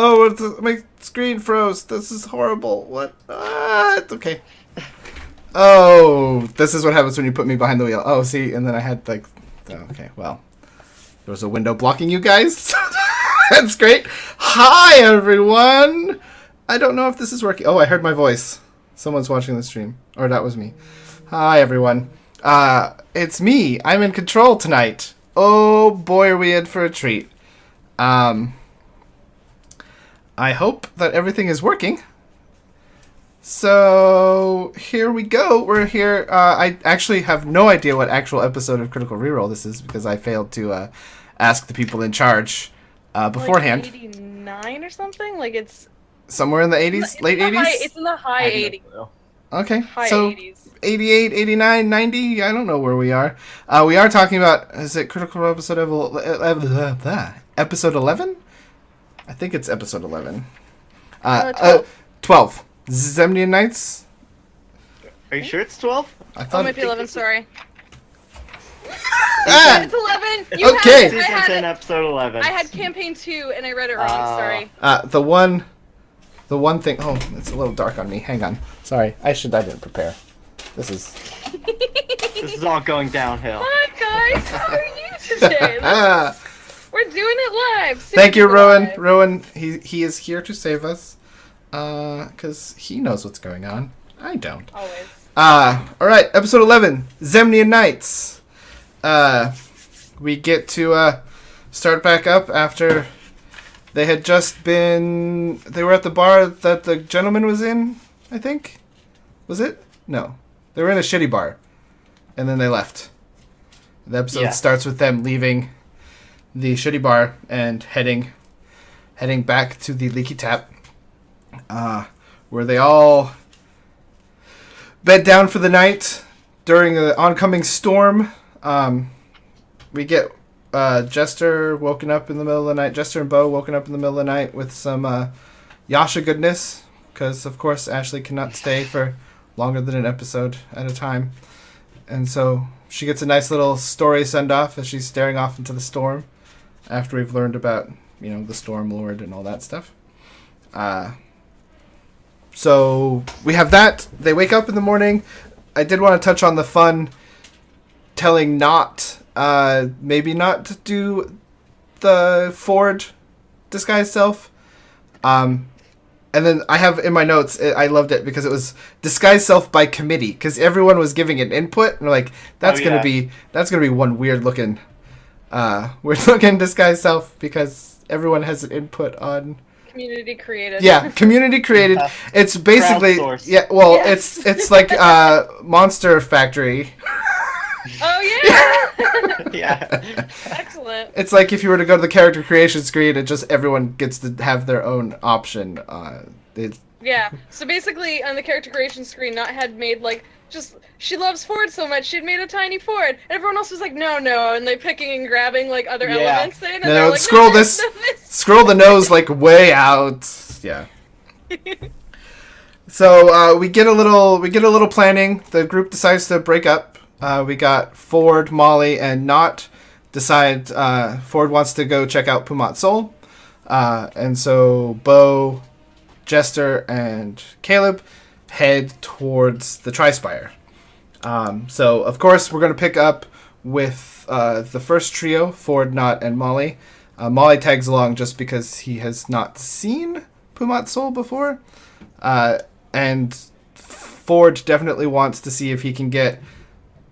Oh, my screen froze. This is horrible. What? It's okay. Oh, this is what happens when you put me behind the wheel. Oh, see, and then I had like... Okay, well. There was a window blocking you guys. That's great. Hi, everyone. I don't know if this is working. Oh, I heard my voice. Someone's watching the stream. Or that was me. Hi, everyone. It's me. I'm in control tonight. Oh, boy, are we in for a treat. I hope that everything is working. So, here we go. We're here. I actually have no idea what actual episode of Critical Reroll this is because I failed to ask the people in charge beforehand. Like 89 or something? Like it's... Somewhere in the 80s? Late 80s? It's in the high 80s. Okay. High so 80s. 88, 89, 90? I don't know where we are. We are talking about... Is it Critical episode episode 11? I think it's episode 11. 12. Zemnian Nights? Are you sure it's 12? I thought it might be 11, sorry. Ah! It's 11! You Okay. had it. Season 10, episode 11. I had campaign 2 and I read it wrong, sorry. The one thing... Oh, it's a little dark on me. Hang on. Sorry. I didn't prepare. This is... This is all going downhill. Hi guys, how are you today? We're doing it live. Thank you, Super Rowan. live. Rowan, he is here to save us. Because he knows what's going on. I don't. Always. Alright, episode 11, Zemnian Nights. We get to, start back up after they had just been... They were at the bar that the gentleman was in, I think? Was it? No. They were in a shitty bar. And then they left. The episode starts with them leaving the shitty bar and heading back to the Leaky Tap. Where they all bed down for the night during the oncoming storm. We get Jester woken up in the middle of the night. Jester and Bo woken up in the middle of the night with some Yasha goodness. Because, of course, Ashley cannot stay for longer than an episode at a time. And so she gets a nice little story send-off as she's staring off into the storm. After we've learned about, the Storm Lord and all that stuff. So we have that. They wake up in the morning. I did want to touch on the fun telling Nott, maybe not to do the Ford disguise self. And then I have in my notes, I loved it because it was disguise self by committee because everyone was giving an input and we're like, that's gonna be one weird looking disguise self because everyone has an input on. Community created. Yeah, community created. It's basically it's like Monster Factory. Oh yeah. Yeah. Excellent. It's like if you were to go to the character creation screen, it just everyone gets to have their own option. Yeah. So basically, on the character creation screen, Nott had made she loves Ford so much she'd made a tiny Ford, and everyone else was like, no, and they picking and grabbing other elements in, and they're like, scroll this, scroll the nose way out. Yeah. So we get a little planning. The group decides to break up. We got Ford, Molly, and Nott decide Ford wants to go check out Pumat Sol. And so Bo, Jester, and Caleb head towards the Tri-Spire. So, of course, we're going to pick up with the first trio, Ford, Nott, and Molly. Molly tags along just because he has not seen Pumat Sol before. And Ford definitely wants to see if he can get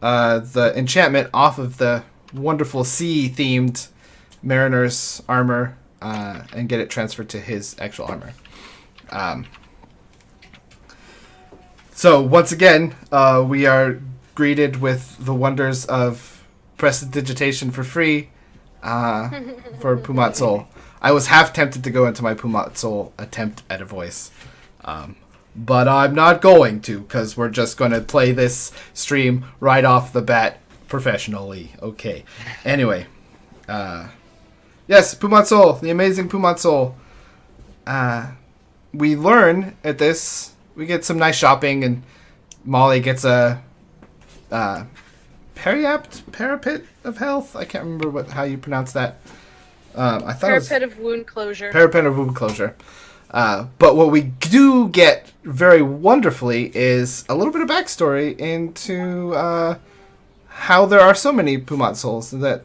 the enchantment off of the wonderful sea-themed Mariner's armor and get it transferred to his actual armor. So, once again, we are greeted with the wonders of prestidigitation for free for Pumat Sol. I was half tempted to go into my Pumat Sol attempt at a voice. But I'm not going to, because we're just going to play this stream right off the bat professionally. Okay. Anyway. Yes, Pumat Sol, the amazing Pumat Sol. We learn at this, we get some nice shopping, and Molly gets a parapet of health? I can't remember how you pronounce that. I thought it was Parapet of wound closure. parapet of wound closure. But what we do get very wonderfully is a little bit of backstory into how there are so many Pumat souls, that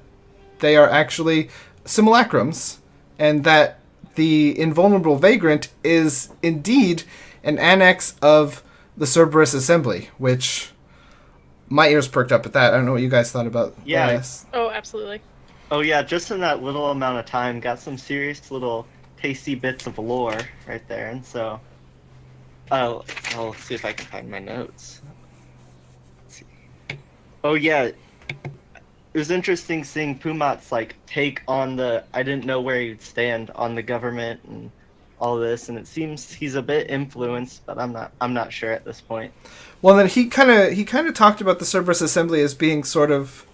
they are actually simulacrums, and that the invulnerable vagrant is indeed an annex of the Cerberus assembly, which my ears perked up at that. I don't know what you guys thought about this. Oh, absolutely. Oh yeah, just in that little amount of time, got some serious little tasty bits of lore right there, and so I'll see if I can find my notes. Let's see. Oh yeah, it was interesting seeing Pumat's like take on the I didn't know where he'd stand on the government and all this, and it seems he's a bit influenced, but I'm not sure at this point. Well, then he kind of talked about the Cerberus assembly as being sort of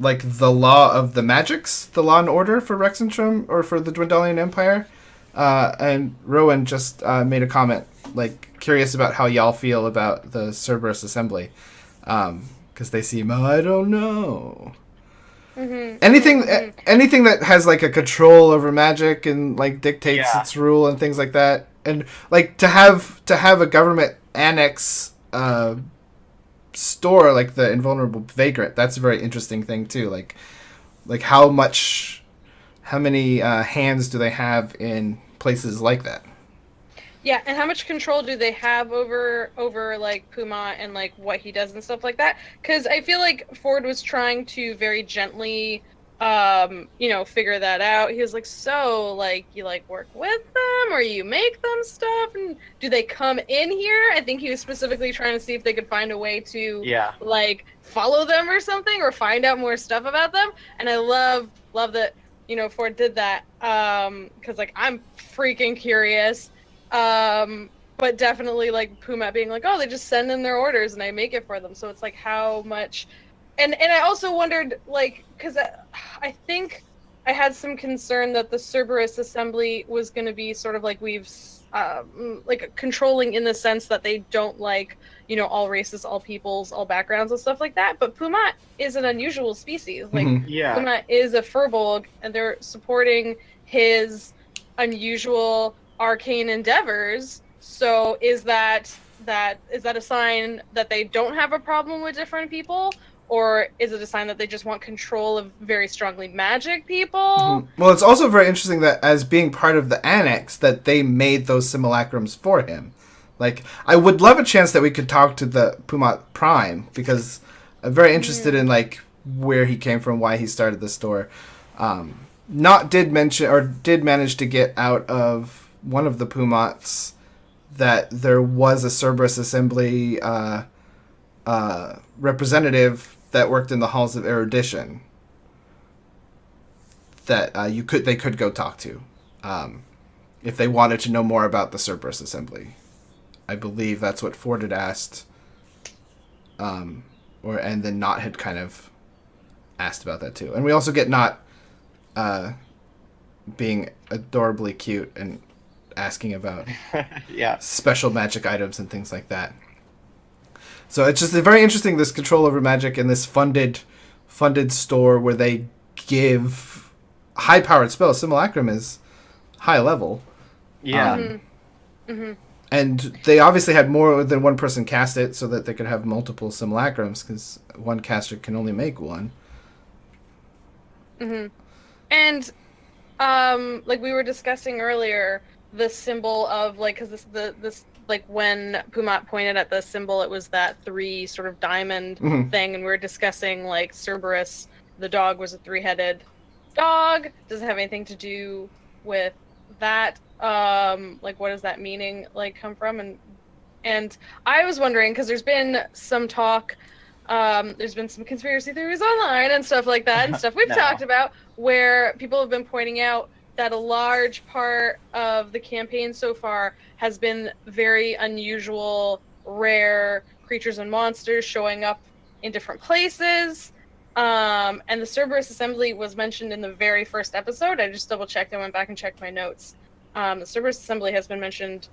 like the law of the magics, the law and order for Rexentrum or for the Dwendalian Empire. And Rowan just made a comment, like, curious about how y'all feel about the Cerberus assembly. Because they seem, I don't know. Mm-hmm. Anything that has, like, a control over magic and, like, dictates its rule and things like that. And, like, to have a government annex store like the invulnerable vagrant, that's a very interesting thing too. Like how many hands do they have in places like that? Yeah, and how much control do they have over like Pumat and like what he does and stuff like that? Because I feel like Ford was trying to very gently figure that out. He was like, so, like, you, like, work with them, or you make them stuff, and do they come in here? I think he was specifically trying to see if they could find a way to, like, follow them or something, or find out more stuff about them, and I love that, Ford did that, because, like, I'm freaking curious, but definitely, like, Pumat being like, oh, they just send in their orders, and I make it for them, so it's like, how much... And I also wondered, like, because I think I had some concern that the Cerberus assembly was going to be sort of like like controlling in the sense that they don't like, all races, all peoples, all backgrounds and stuff like that. But Pumat is an unusual species. Like, Pumat is a furbolg, and they're supporting his unusual arcane endeavors. So is that a sign that they don't have a problem with different people? Or is it a sign that they just want control of very strongly magic people? Mm-hmm. Well, it's also very interesting that as being part of the annex, that they made those simulacrums for him. Like, I would love a chance that we could talk to the Pumat Prime, because I'm very interested in, like, where he came from, why he started the store. Nott did manage to get out of one of the Pumats that there was a Cerberus assembly representative that worked in the halls of erudition that they could go talk to if they wanted to know more about the Cerberus assembly. I believe that's what Ford had asked, and then Nott had kind of asked about that too. And we also get Nott being adorably cute and asking about special magic items and things like that. So it's just very interesting, this control over magic and this funded store where they give high-powered spells. Simulacrum is high level. Yeah. And they obviously had more than one person cast it so that they could have multiple simulacrums, because one caster can only make one. Mm-hmm. And, like we were discussing earlier, the symbol of, like, because this like, when Pumat pointed at the symbol, it was that 3 sort of diamond thing, and we were discussing, like, Cerberus, the dog, was a 3-headed dog. Does it have anything to do with that? Like, what does that meaning, like, come from? And I was wondering, because there's been some talk, there's been some conspiracy theories online and stuff like that, and stuff we've talked about, where people have been pointing out that a large part of the campaign so far has been very unusual, rare creatures and monsters showing up in different places. And the Cerberus Assembly was mentioned in the very first episode. I just double-checked. I went back and checked my notes. The Cerberus Assembly has been mentioned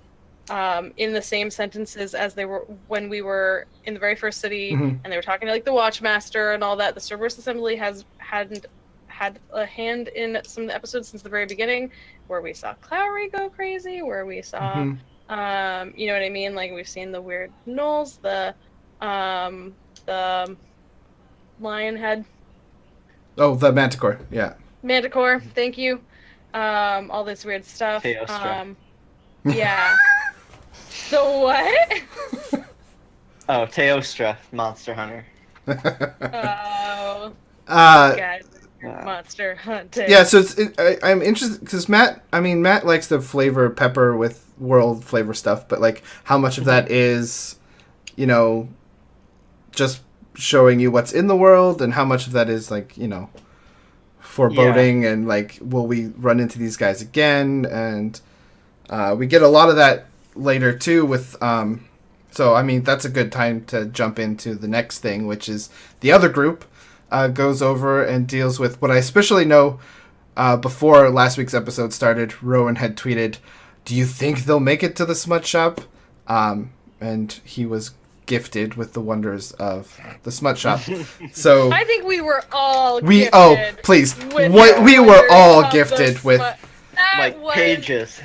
in the same sentences as they were when we were in the very first city, and they were talking to, like, the Watchmaster and all that. The Cerberus Assembly had a hand in some of the episodes since the very beginning, where we saw Clowry go crazy, where we saw, you know what I mean? Like, we've seen the weird gnolls, the lion head. Oh, the Manticore, yeah. Manticore, thank you. All this weird stuff. Teostra. Yeah. So what? Oh, Teostra, Monster Hunter. Oh. Uh, Monster hunting. yeah, so I'm interested because Matt likes the flavor pepper with world flavor stuff, but like how much of that is, you know, just showing you what's in the world, and how much of that is like, you know, foreboding, and like, will we run into these guys again? And we get a lot of that later too with so I mean, that's a good time to jump into the next thing, which is the other group goes over and deals with what I especially know before last week's episode started. Rowan had tweeted, "Do you think they'll make it to the smut shop?" And he was gifted with the wonders of the smut shop. So I think we were all we gifted please with what we were wonders all of gifted the with. That Like was pages.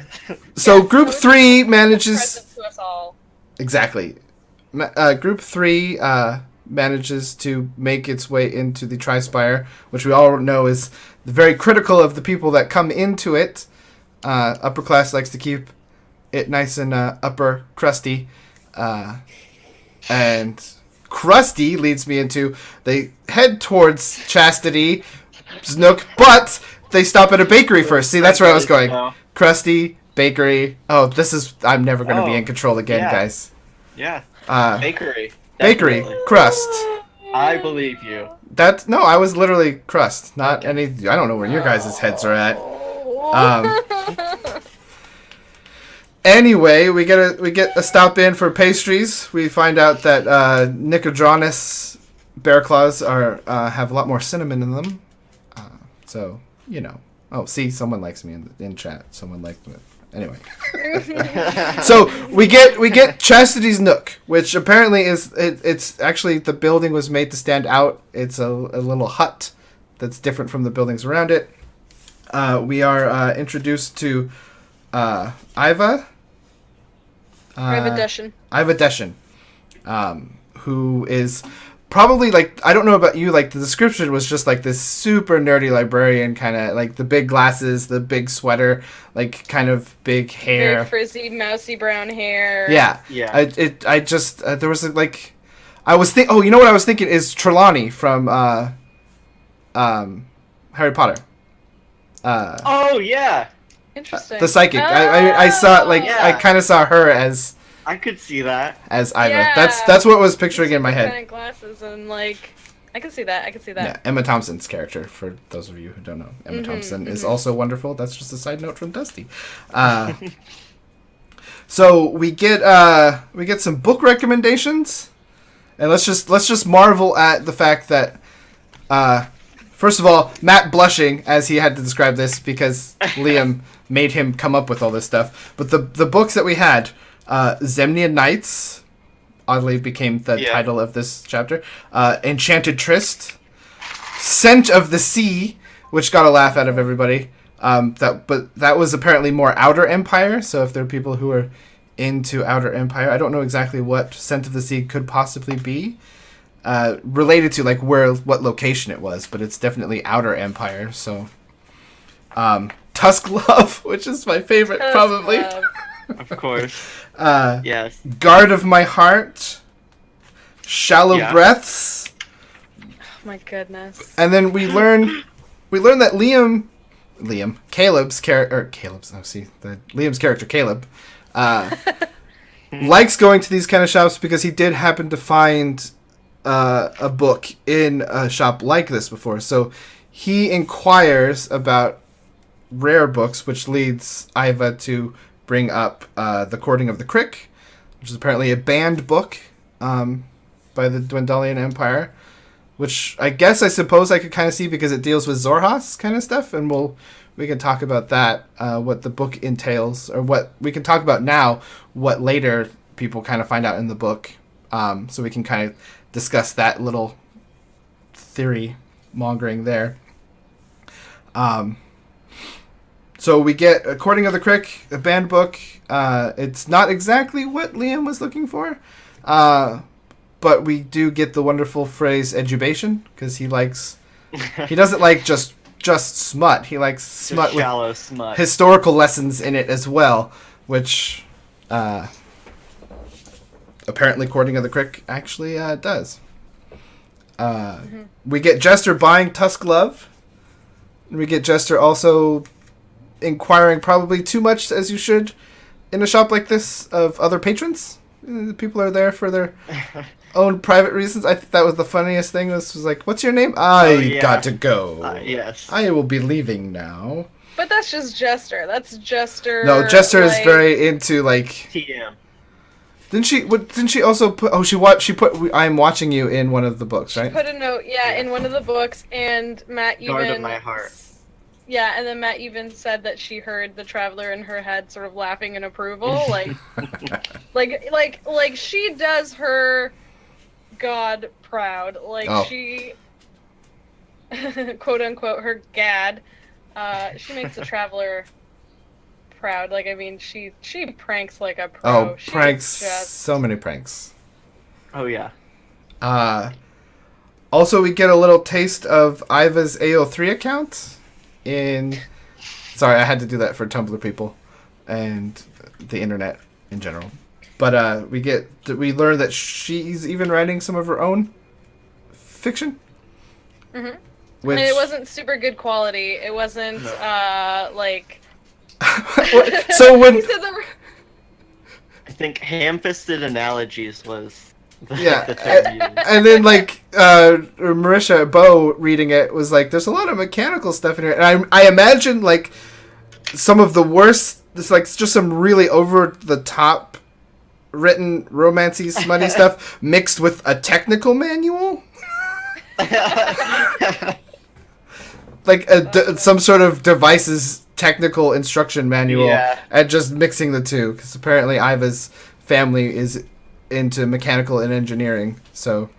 So Yes, group that was 3 a manages present to us all. exactly. Group 3 manages to make its way into the Tri-Spire, which we all know is very critical of the people that come into it. Upper class likes to keep it nice and upper crusty. And crusty leads me into, they head towards Chastity, Snook, but they stop at a bakery first. See, that's where I was going. Crusty, bakery. Oh, I'm never going to be in control again, guys. Yeah. Bakery, Definitely. crust. I believe you. No, I was literally crust, not any. I don't know where your guys' heads are at. Anyway, we get a stop in for pastries. We find out that Nicodranus bear claws have a lot more cinnamon in them. So you know. Oh, see, someone likes me in chat. Someone liked me. Anyway. So we get Chastity's Nook, which apparently it's actually, the building was made to stand out. It's a little hut that's different from the buildings around it. We are introduced to Iva. Iva Deshin, who is probably, like, I don't know about you, like, the description was just like this super nerdy librarian, kind of like the big glasses, the big sweater, like kind of big hair, very frizzy, mousy brown hair. Yeah. I just there was like, I was you know what I was thinking is Trelawney from Harry Potter. Oh yeah. Interesting. The psychic. I saw, like, I kind of saw her as. I could see that. As Iva. Yeah. That's what I was picturing in my head. Kind of glasses and, like, I can see that. Yeah, Emma Thompson's character, for those of you who don't know, Emma Thompson is also wonderful. That's just a side note from Dusty. So we get some book recommendations, and let's just marvel at the fact that first of all, Matt blushing as he had to describe this because Liam made him come up with all this stuff. But the books that we had, Zemnian Nights, oddly became the title of this chapter. Enchanted Tryst, Scent of the Sea, which got a laugh out of everybody. But that was apparently more Outer Empire. So if there are people who are into Outer Empire, I don't know exactly what Scent of the Sea could possibly be related to, like, what location it was, but it's definitely Outer Empire. So Tusk Love, which is my favorite, probably. Of course. Yes. Guard of My Heart, Shallow Breaths. Oh my goodness. And then we learn that Liam's character Caleb likes going to these kind of shops because he did happen to find a book in a shop like this before. So he inquires about rare books, which leads Iva to bring up The Courting of the Crick, which is apparently a banned book by the Dwendalian Empire, which I suppose I could kind of see because it deals with Zorhas kind of stuff, and we can talk about that, what the book entails, or what we can talk about now, what later people kind of find out in the book, so we can kind of discuss that little theory mongering there. So we get According of the Crick, a banned book. It's not exactly what Liam was looking for, but we do get the wonderful phrase edubation, because he doesn't like just smut. He likes smut with shallow smut. Historical lessons in it as well, which apparently According of the Crick actually does. We get Jester buying Tusk Love. We get Jester also inquiring probably too much, as you should, in a shop like this, of other patrons. People are there for their own private reasons. I think that was the funniest thing. This was like, what's your name? Got to go. Yes. I will be leaving now. But that's just Jester. That's Jester. No, Jester is very into, like... TM. Didn't she also put... Oh, she put I Am Watching You in one of the books, right? She put a note, in one of the books, and Matt even... Guard of my heart. Yeah, and then Matt even said that she heard the Traveler in her head sort of laughing in approval, like she does her god proud, she, quote unquote, her gad, she makes the Traveler proud. Like, I mean, she pranks like a pro. Oh, pranks, so many pranks. Oh yeah. Also, we get a little taste of Iva's AO3 account. Sorry, I had to do that for Tumblr people and the internet in general. But we learn that she's even writing some of her own fiction. Mm-hmm. And it wasn't super good quality. It wasn't like. So when I think ham-fisted analogies was. And then Marisha Bo reading it was like, there's a lot of mechanical stuff in here, and I imagine like some of the worst. It's like just some really over the top written romancy smutty stuff mixed with a technical manual, like some sort of device's technical instruction manual, and just mixing the two, because apparently Iva's family is into mechanical and engineering, so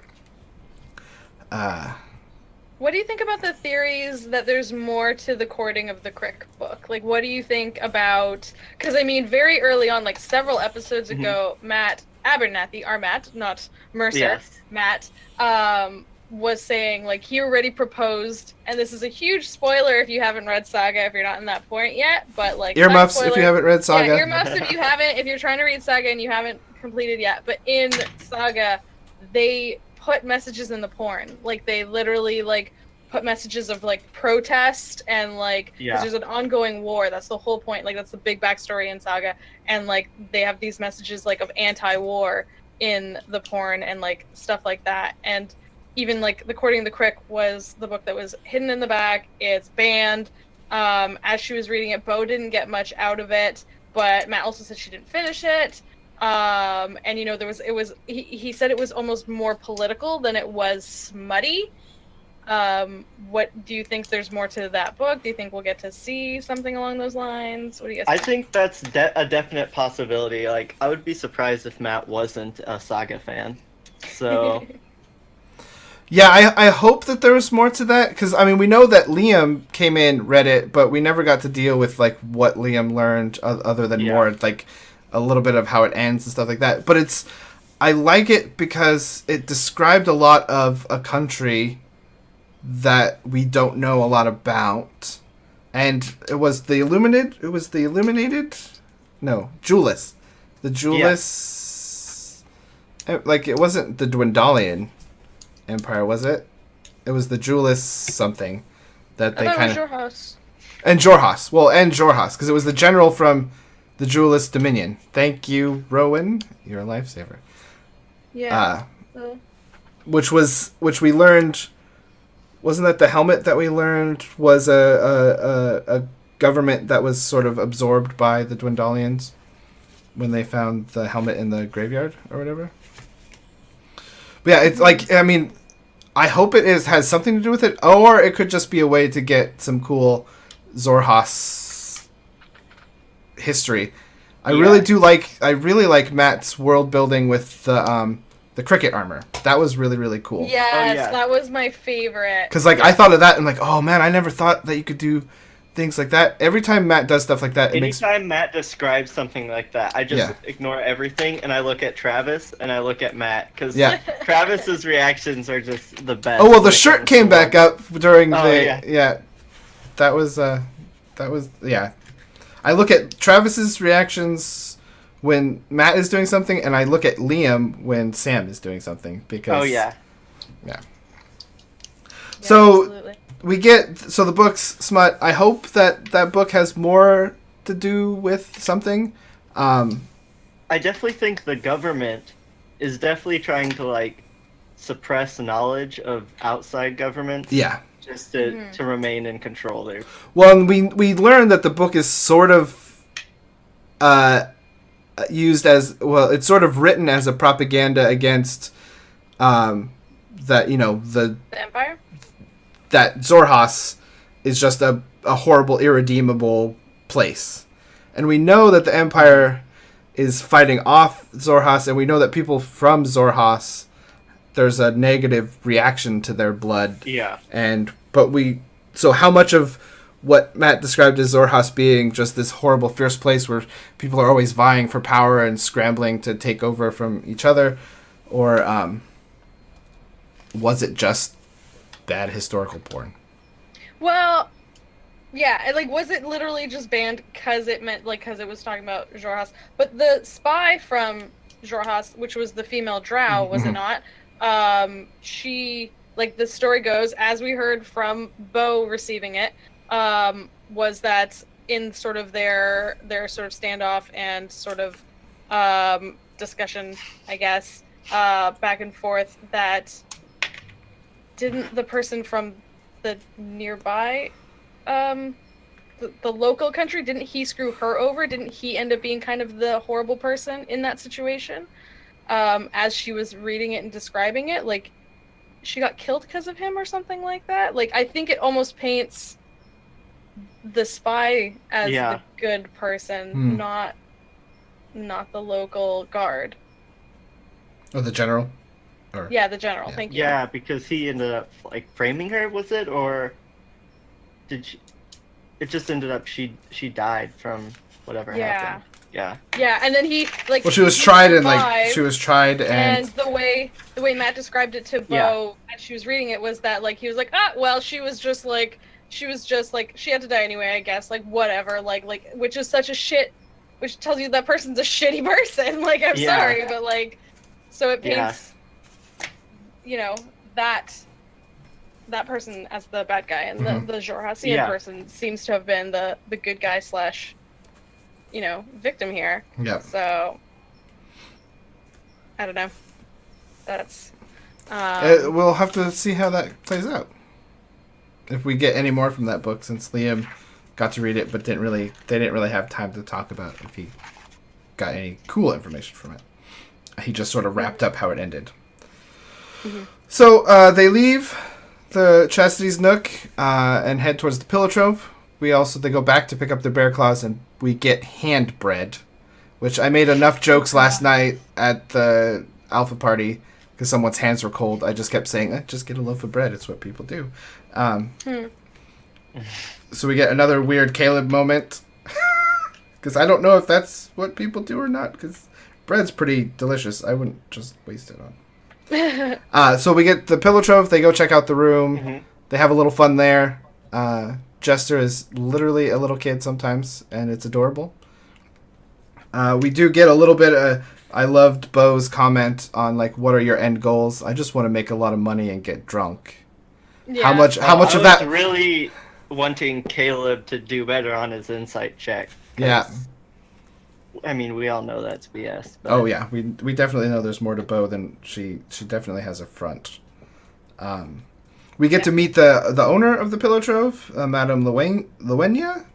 what do you think about the theories that there's more to the Courting of the Crick book? Like, what do you think about, because I mean, very early on, like several episodes ago, Matt Abernathy, our Matt, not Mercer, Matt, was saying, like, he already proposed, and this is a huge spoiler if you haven't read Saga, if you're not in that point yet, but like, earmuffs if you haven't read Saga. Yeah, earmuffs if you're trying to read Saga and you haven't completed yet. But in Saga, they put messages in the porn. Like, they literally like put messages of like protest and like, 'cause there's an ongoing war. That's the whole point. Like, that's the big backstory in Saga. And like, they have these messages like of anti-war in the porn and like stuff like that. And even like The Courting of the Crick was the book that was hidden in the back. It's banned. As she was reading it, Bo didn't get much out of it, but Matt also said she didn't finish it. And you know, he said it was almost more political than it was smutty. What do you think? There's more to that book? Do you think we'll get to see something along those lines? What do you guys think? I think that's a definite possibility. Like, I would be surprised if Matt wasn't a Saga fan. So. Yeah, I hope that there was more to that, because, I mean, we know that Liam came in, read it, but we never got to deal with, like, what Liam learned other than more, like, a little bit of how it ends and stuff like that. But I like it because it described a lot of a country that we don't know a lot about. And it was the Illuminated? No, Julis. The Julis... Yeah. Like, it wasn't the Dwendalian Empire, was it? It was the Julis something that they kind of... Jorhas. And Jorhas. Well, and Jorhas, because it was the general from the Julis Dominion. Thank you, Rowan. You're a lifesaver. Yeah. Which we learned... Wasn't that the helmet that we learned was a government that was sort of absorbed by the Dwendalians when they found the helmet in the graveyard or whatever? But yeah, it's like, I mean, I hope it has something to do with it, or it could just be a way to get some cool Zorhas history. I really like Matt's world building with the the cricket armor. That was really, really cool. Yes, that was my favorite. Because, like, I thought of that and, like, oh, man, I never thought that you could do things like that. Every time Matt does stuff like that, anytime Matt describes something like that, I just ignore everything and I look at Travis and I look at Matt. Because Travis's reactions are just the best. Oh, well, the shirt came back up during the... Yeah. That was, I look at Travis's reactions when Matt is doing something, and I look at Liam when Sam is doing something, because... Yeah. So, absolutely. We get... So, the book's smut. I hope that book has more to do with something. I definitely think the government is definitely trying to, like, suppress knowledge of outside governments. Yeah. Just to remain in control there. Well, we learned that the book is sort of used as... Well, it's sort of written as a propaganda against that, you know, the Empire? That Xhorhas is just a horrible, irredeemable place. And we know that the Empire is fighting off Xhorhas, and we know that people from Xhorhas... There's a negative reaction to their blood. Yeah. So how much of what Matt described as Xhorhas being just this horrible, fierce place where people are always vying for power and scrambling to take over from each other, or was it just bad historical porn? Well, yeah, like, was it literally just banned because it meant, like, because it was talking about Xhorhas? But the spy from Xhorhas, which was the female drow, was it not? She, like, the story goes, as we heard from Bo receiving it, was that in sort of their sort of standoff and sort of discussion, I guess, back and forth, that didn't the person from the nearby, the local country, didn't he screw her over? Didn't he end up being kind of the horrible person in that situation? As she was reading it and describing it, like, she got killed because of him or something like that. Like, I think it almost paints the spy as the good person, not the local guard. Or the general? Yeah, the general. Yeah. Thank you. Yeah, because he ended up, like, framing her, was it? Or did she... It just ended up she died from whatever happened. Yeah. Yeah, and then he, like... Well, she was tried and the way Matt described it to Bo as she was reading it was that, like, he was like, well, she was just like, she had to die anyway, I guess, like, whatever, like, which is such a shit, which tells you that person's a shitty person, like, I'm sorry, but, like, so it paints, you know, that person as the bad guy, and the Xhorhasian person seems to have been the good guy / you know, victim here. Yeah. So, I don't know. That's... we'll have to see how that plays out. If we get any more from that book, since Liam got to read it, but they didn't really have time to talk about if he got any cool information from it. He just sort of wrapped up how it ended. Mm-hmm. So, they leave the Chastity's Nook and head towards the Pillow Trove. They go back to pick up their bear claws, and we get hand bread, which I made enough jokes last night at the alpha party because someone's hands were cold. I just kept saying, just get a loaf of bread. It's what people do. So we get another weird Caleb moment because I don't know if that's what people do or not, because bread's pretty delicious. I wouldn't just waste it on. So we get the Pillow Trove. They go check out the room. Mm-hmm. They have a little fun there. Jester is literally a little kid sometimes, and it's adorable. We do get a little bit I loved Bo's comment on, like, what are your end goals? I just want to make a lot of money and get drunk. Yeah. How much of that... I was really wanting Caleb to do better on his insight check. Yeah. I mean, we all know that's BS. But... Oh, yeah. We definitely know there's more to Bo than she definitely has a front. We get to meet the owner of the Pillow Trove, Madame Luenga?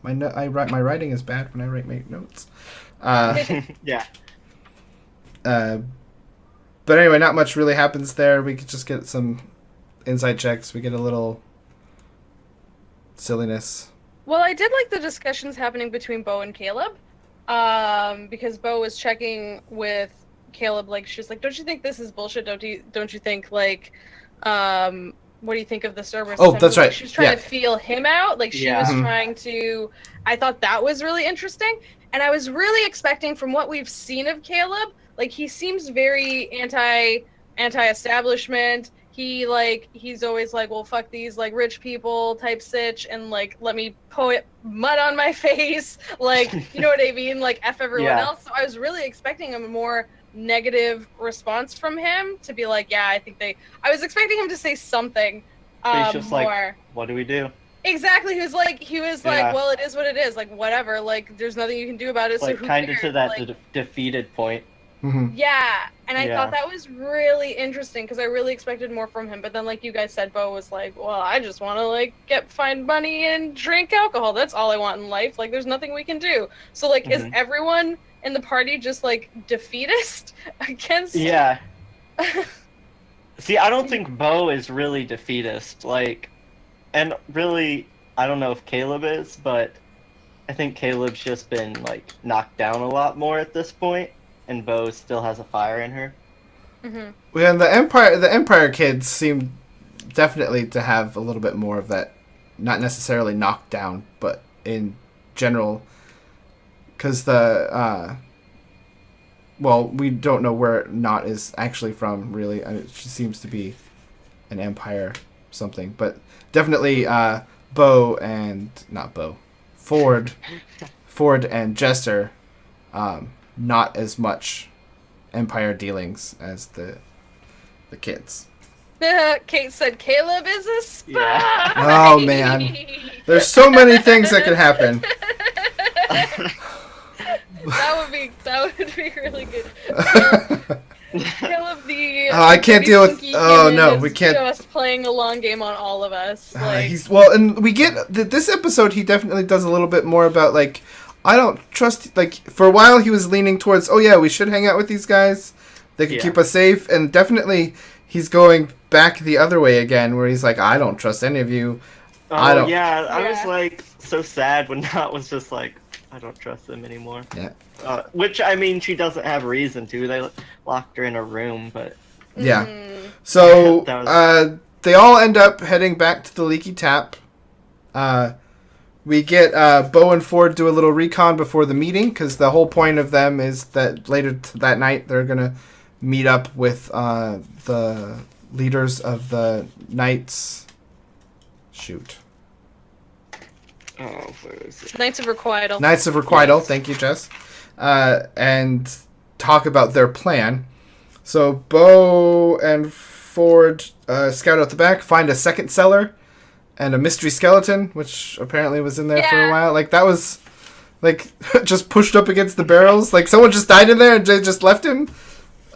My writing is bad when I write my notes. Yeah. But anyway, not much really happens there. We could just get some insight checks. We get a little silliness. Well, I did like the discussions happening between Bo and Caleb, because Bo was checking with Caleb, like, she's like, don't you think this is bullshit? Don't you think, like, what do you think of the Cerberus? Oh, that's right. She was trying to feel him out. Like, she was Mhm. trying to... I thought that was really interesting. And I was really expecting, from what we've seen of Caleb, like, he seems very anti-establishment. He's always like, well, fuck these, like, rich people type sitch, and, like, let me put mud on my face. Like, you know what I mean? Like, F everyone else. So I was really expecting a more negative response from him, to be like, yeah, I was expecting him to say something But he's just more. like, what do we do? Exactly. He was like, well, it is what it is. Like, whatever. Like, there's nothing you can do about it. Like, so who kind of cares? to that Like, defeated point. Mm-hmm. yeah, and I thought that was really interesting, because I really expected more from him. But then, like you guys said, Bo was like, well, I just want to, like, find money and drink alcohol. That's all I want in life. Like, there's nothing we can do. So, like, is everyone in the party just, like, defeatist against... Yeah. See, I don't think Bo is really defeatist. Like, and really, I don't know if Caleb is, but I think Caleb's just been, like, knocked down a lot more at this point. And Bo still has a fire in her. Mm-hmm. Yeah, and the Empire kids seem definitely to have a little bit more of that, not necessarily knocked down, but in general, because we don't know where Nott is actually from, really. She seems to be an Empire something, but definitely Ford and Jester, not as much Empire dealings as the kids. Kate said Caleb is a spy. Yeah. Oh man, there's so many things that could happen. that would be really good. Caleb, I can't deal with. Oh no, we can't. Just playing a long game on all of us. Like, and we get this episode. He definitely does a little bit more about, like, I don't trust. Like, for a while he was leaning towards, oh yeah, we should hang out with these guys. They could keep us safe, and definitely he's going back the other way again, where he's like, I don't trust any of you. I was like so sad when Nott was just like, I don't trust them anymore. Yeah. Which, I mean, she doesn't have reason to. They locked her in a room, but... Yeah. So, they all end up heading back to the leaky tap. We get Bo and Ford do a little recon before the meeting, because the whole point of them is that later that night they're going to meet up with the leaders of the Knights. Shoot. Oh, where is it? Knights of Requital. Knights of Requital, thank you, Jess. And talk about their plan. So Bo and Ford scout out the back, find a second cellar, and a mystery skeleton, which apparently was in there for a while. Like, that was, like, just pushed up against the barrels. Like, someone just died in there and they just left him.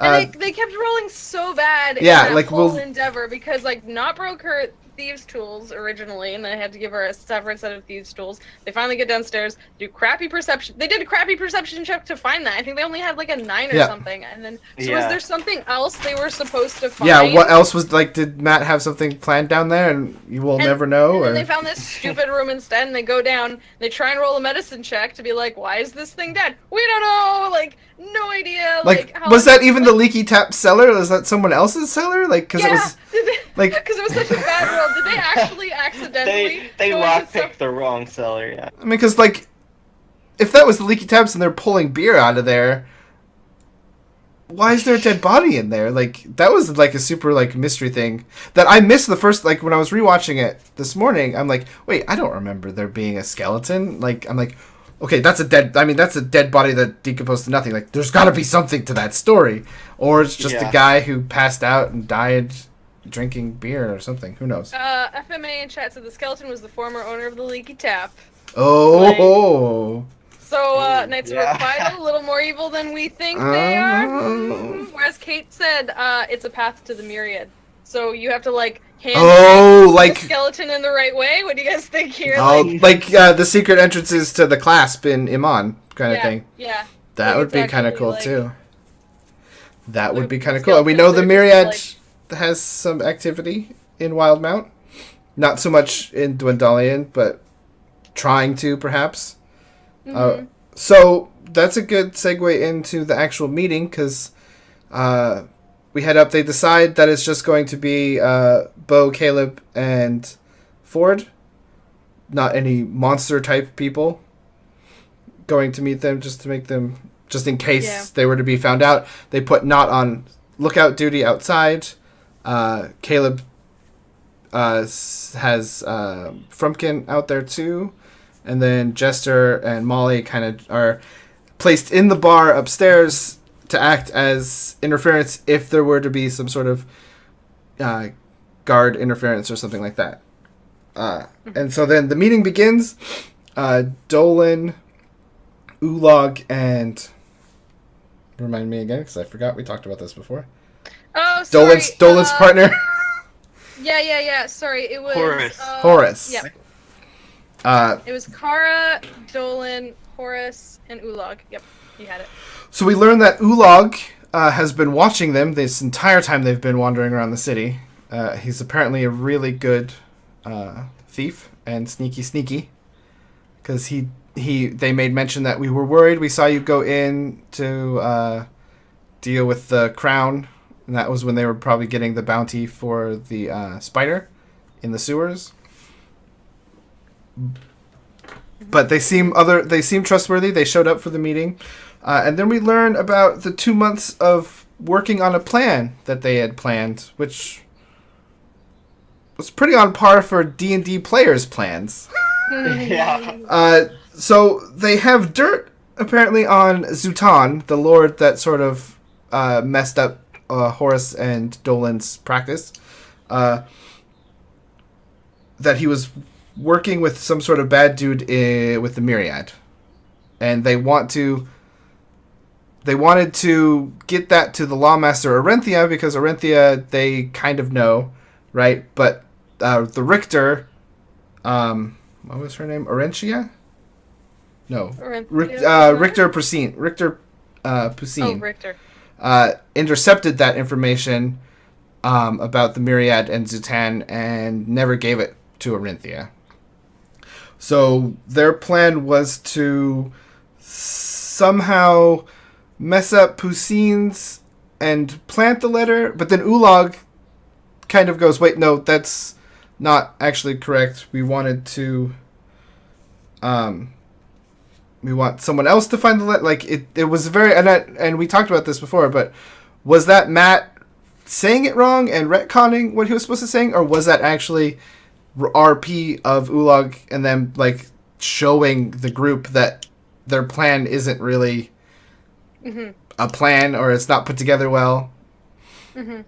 And they kept rolling so bad in that whole endeavor, because, like, Nott broke her thieves' tools originally, and then I had to give her a separate set of thieves' tools. They finally get downstairs, do crappy perception. They did a crappy perception check to find that. I think they only had like a 9 or something. And then, so was there something else they were supposed to find? Yeah, what else was, like, did Matt have something planned down there, and you will never know? And then they found this stupid room instead, and they go down, they try and roll a medicine check to be like, why is this thing dead? We don't know! Like, no idea. Like how was that even the leaky tap cellar? Was that someone else's cellar? Like, because it was like, because it was such a bad roll. Did they actually accidentally? They lockpicked the wrong cellar. Yeah. I mean, because, like, if that was the leaky taps and they're pulling beer out of there, why is there a dead body in there? Like, that was like a super, like, mystery thing that I missed the first, like, when I was rewatching it this morning. I'm like, wait, I don't remember there being a skeleton. Like, I'm like, okay, that's a dead body that decomposed to nothing. Like, there's got to be something to that story. Or it's just a guy who passed out and died drinking beer or something. Who knows? FMA in chat said the skeleton was the former owner of the leaky tap. Oh. So, Knights of Requital, a little more evil than we think they are. Whereas Kate said, it's a path to the myriad. So you have to, like, the skeleton in the right way? What do you guys think here? The secret entrances to the clasp in Iman kind of thing. Yeah. That would be kind of cool, too. That would be kind of cool. And we know the myriad has some activity in Wildmount. Not so much in Dwendalian, but trying to, perhaps. So that's a good segue into the actual meeting, because we head up. They decide that it's just going to be Bo, Caleb, and Ford. Not any monster type people going to meet them, just to make them, just in case they were to be found out. They put Nott on lookout duty outside. Caleb has Frumpkin out there too. And then Jester and Molly kind of are placed in the bar upstairs to act as interference if there were to be some sort of guard interference or something like that. And so then the meeting begins. Dolan, Ulog, and... Remind me again, because I forgot we talked about this before. Oh, sorry. Dolan's partner. Yeah. Sorry, it was... Horace. Yeah. It was Kara, Dolan, Horace, and Ulog. Yep, you had it. So we learn that Ulog has been watching them this entire time they've been wandering around the city. He's apparently a really good thief and sneaky. Because they made mention that we were worried. We saw you go in to deal with the crown. And that was when they were probably getting the bounty for the spider in the sewers. But they seem trustworthy. They showed up for the meeting. And then we learn about the 2 months of working on a plan that they had planned, which was pretty on par for D&D players' plans. Yeah. So they have dirt, apparently, on Zutan, the lord that sort of messed up Horace and Dolan's practice. That he was working with some sort of bad dude with the Myriad. And they wanted to get that to the Lawmaster Orenthia, because Orenthia, they kind of know, right? But the Richter... what was her name? Orentia? No. Richter Pusine. Pusine. Oh, Richter. Intercepted that information about the Myriad and Zutan and never gave it to Orenthia. So their plan was to somehow mess up Pusine's and plant the letter, but then Ulog kind of goes, wait, no, that's not actually correct. We wanted to... we want someone else to find the letter. Like, it was very... And we talked about this before, but was that Matt saying it wrong and retconning what he was supposed to say, or was that actually RP of Ulog and them, like, showing the group that their plan isn't really a plan, or it's not put together well? I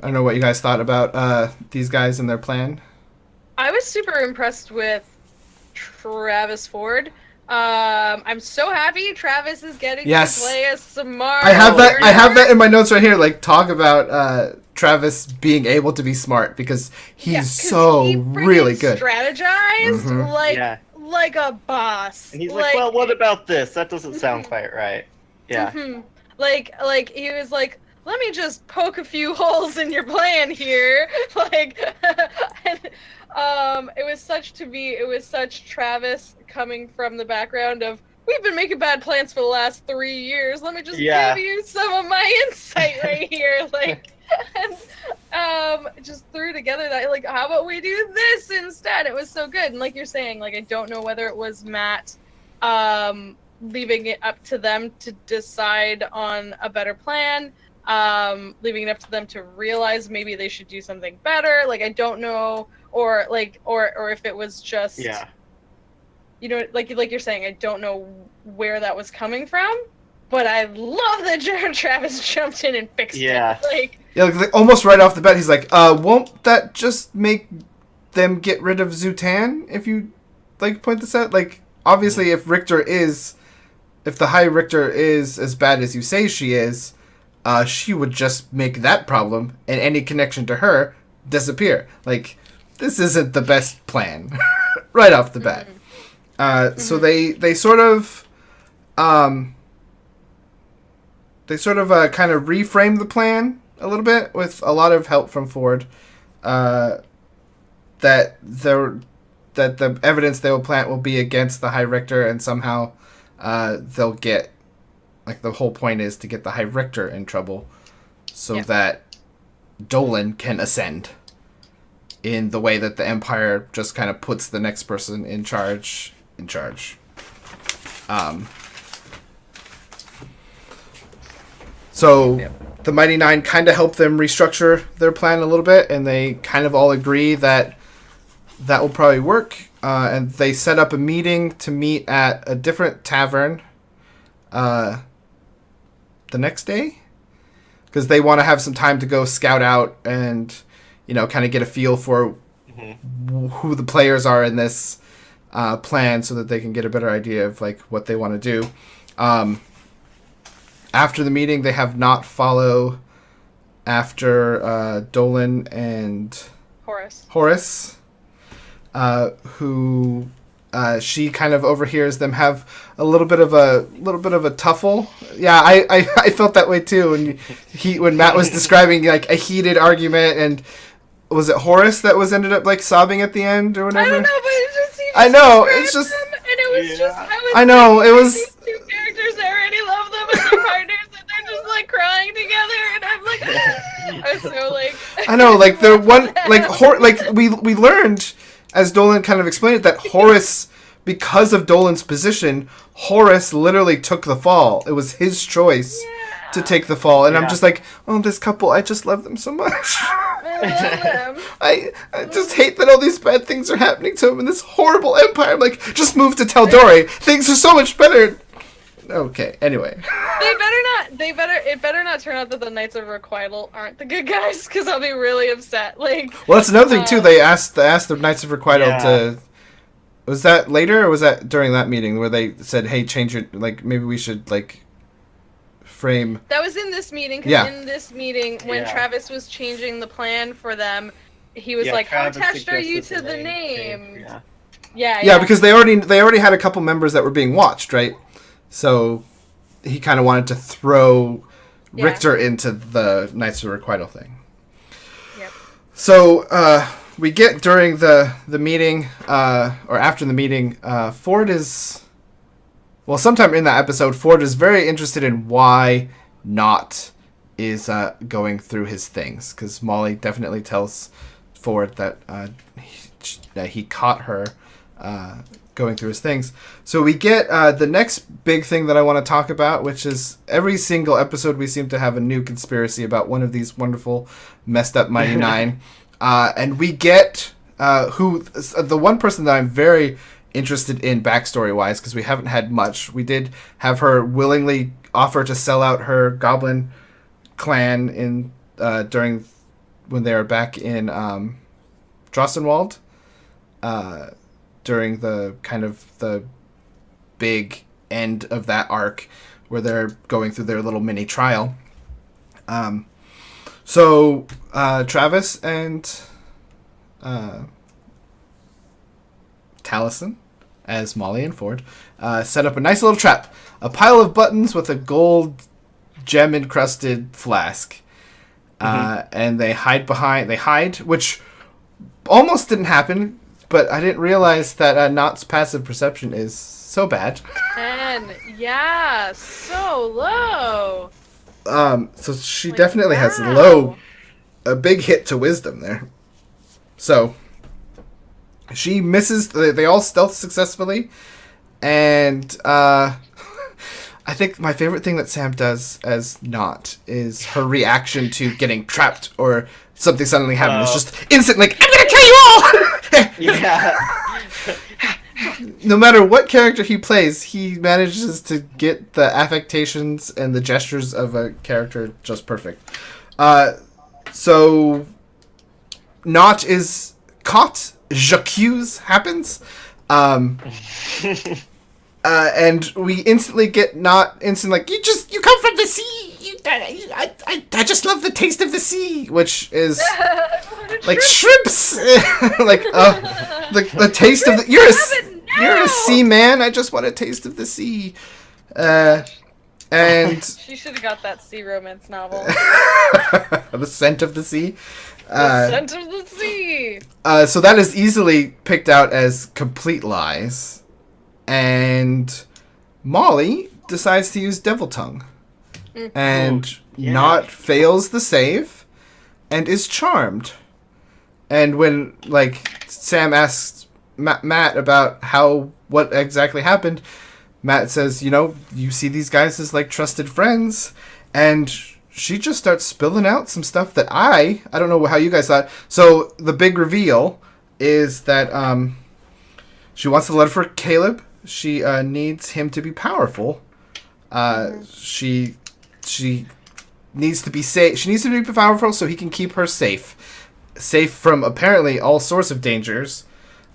don't know what you guys thought about these guys and their plan. I was super impressed with Travis Ford. I'm so happy Travis is getting to play as smart. I have that in my notes right here. Like, talk about Travis being able to be smart, because he's he really good. Strategized like a boss. And he's like, well, what about this? That doesn't sound quite right. Yeah. Like he was like, let me just poke a few holes in your plan here. Like, and, it was such Travis coming from the background of, we've been making bad plans for the last 3 years. Let me just give you some of my insight right here. Like, and just threw together that, like, how about we do this instead? It was so good. And like you're saying, like, I don't know whether it was Matt leaving it up to them to decide on a better plan, leaving it up to them to realize maybe they should do something better. Like, I don't know, or if it was just, you know, like you're saying, I don't know where that was coming from, but I love that Travis jumped in and fixed it. Like almost right off the bat, he's like, won't that just make them get rid of Zutan if you, like, point this out? Like, obviously, if the High Richter is as bad as you say she is, she would just make that problem and any connection to her disappear. Like, this isn't the best plan right off the bat. So they sort of kind of reframe the plan a little bit with a lot of help from Ford. That the evidence they will plant will be against the High Richter, and somehow they'll get, like, the whole point is to get the High Richter in trouble. so that Dolan can ascend in the way that the Empire just kind of puts the next person in charge. So the Mighty Nine kind of help them restructure their plan a little bit, and they kind of all agree that will probably work. And they set up a meeting to meet at a different tavern the next day, because they want to have some time to go scout out and, kind of get a feel for who the players are in this plan, so that they can get a better idea of like what they want to do. After the meeting, they have Nott follow after Dolan and Horace, who she kind of overhears them have a little bit of a tuffle. Yeah, I felt that way too when Matt was describing like a heated argument, and was it Horace that was ended up like sobbing at the end or whatever? I don't know, but it just seems. I know it's just. Them, and it was just. I know it was. These two characters, I already love them as their partners, and they're just like crying together, and I'm like, I was so like. I know, like the one, like we learned, as Dolan kind of explained it, that Horace, because of Dolan's position, Horace literally took the fall. It was his choice to take the fall, and I'm just like, oh, this couple, I just love them so much. I love them. I just hate that all these bad things are happening to him in this horrible empire. I'm like, just move to Taldori. Things are so much better. Okay, anyway. It better not turn out that the Knights of Requital aren't the good guys, because I'll be really upset. Like, well, that's another thing too. They asked the Knights of Requital to. Was that later, or was that during that meeting where they said, "Hey, change your maybe we should frame." That was in this meeting. Because in this meeting, when Travis was changing the plan for them, he was like, "How attached are you to the name?" Yeah, because they already had a couple members that were being watched, right? So he kind of wanted to throw Richter into the Knights of Requital thing. Yep. So we get during the meeting, or after the meeting, Ford is... Well, sometime in that episode, Ford is very interested in why Nott is going through his things. Because Molly definitely tells Ford that he caught her going through his things. So we get the next big thing that I want to talk about, which is every single episode we seem to have a new conspiracy about one of these wonderful messed up Mighty Nine. And we get the one person that I'm very interested in backstory wise, because we haven't had much. We did have her willingly offer to sell out her goblin clan in during when they were back in Drossenwald, during the kind of the big end of that arc where they're going through their little mini trial. So Travis and Taliesin, as Molly and Ford, set up a nice little trap. A pile of buttons with a gold gem-encrusted flask. And they hide, which almost didn't happen, but I didn't realize that Nott's passive perception is so bad. 10. Yeah, so low. So she definitely has a big hit to wisdom there. So she misses. They all stealth successfully, and I think my favorite thing that Sam does as Nott is her reaction to getting trapped or something suddenly happens. It's just instant, like, I'm gonna kill you all. Yeah. No matter what character he plays, he manages to get the affectations and the gestures of a character just perfect. So Nott is caught. J'accuse happens. And we instantly get Nott like, you come from the sea. I just love the taste of the sea, which is like shrimps. Like the taste of the you're a sea man. I just want a taste of the sea. And she should have got that sea romance novel. The Scent of the Sea. The Scent of the Sea. So that is easily picked out as complete lies. And Molly decides to use Devil Tongue. And Nott fails the save and is charmed. And when like Sam asks Matt about what exactly happened, Matt says, you see these guys as like trusted friends, and she just starts spilling out some stuff that I don't know how you guys thought. So the big reveal is that she wants the letter for Caleb. She needs him to be powerful. She needs to be safe. She needs to be powerful so he can keep her safe from apparently all sorts of dangers.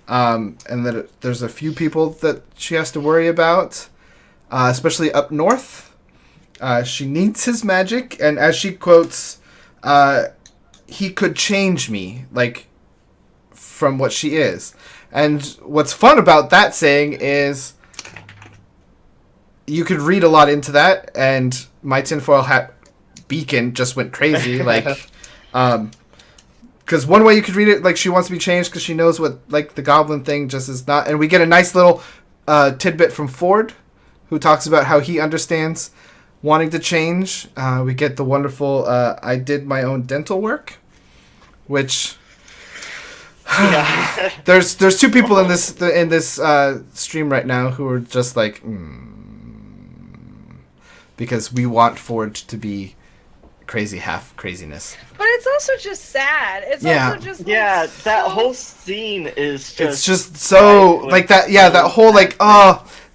And that there's a few people that she has to worry about, especially up north. She needs his magic, and as she quotes, he could change me, like, from what she is. And what's fun about that saying is you could read a lot into that, and my tinfoil hat beacon just went crazy, like, because one way you could read it, like, she wants to be changed because she knows what, like, the goblin thing just is not. And we get a nice little tidbit from Ford, who talks about how he understands wanting to change. We get the wonderful, I did my own dental work, which... Yeah. there's two people in this stream right now who are just like, because we want Ford to be crazy, half craziness. But it's also just sad. It's also just like, that whole scene is just... It's just so, like, that, that whole, like,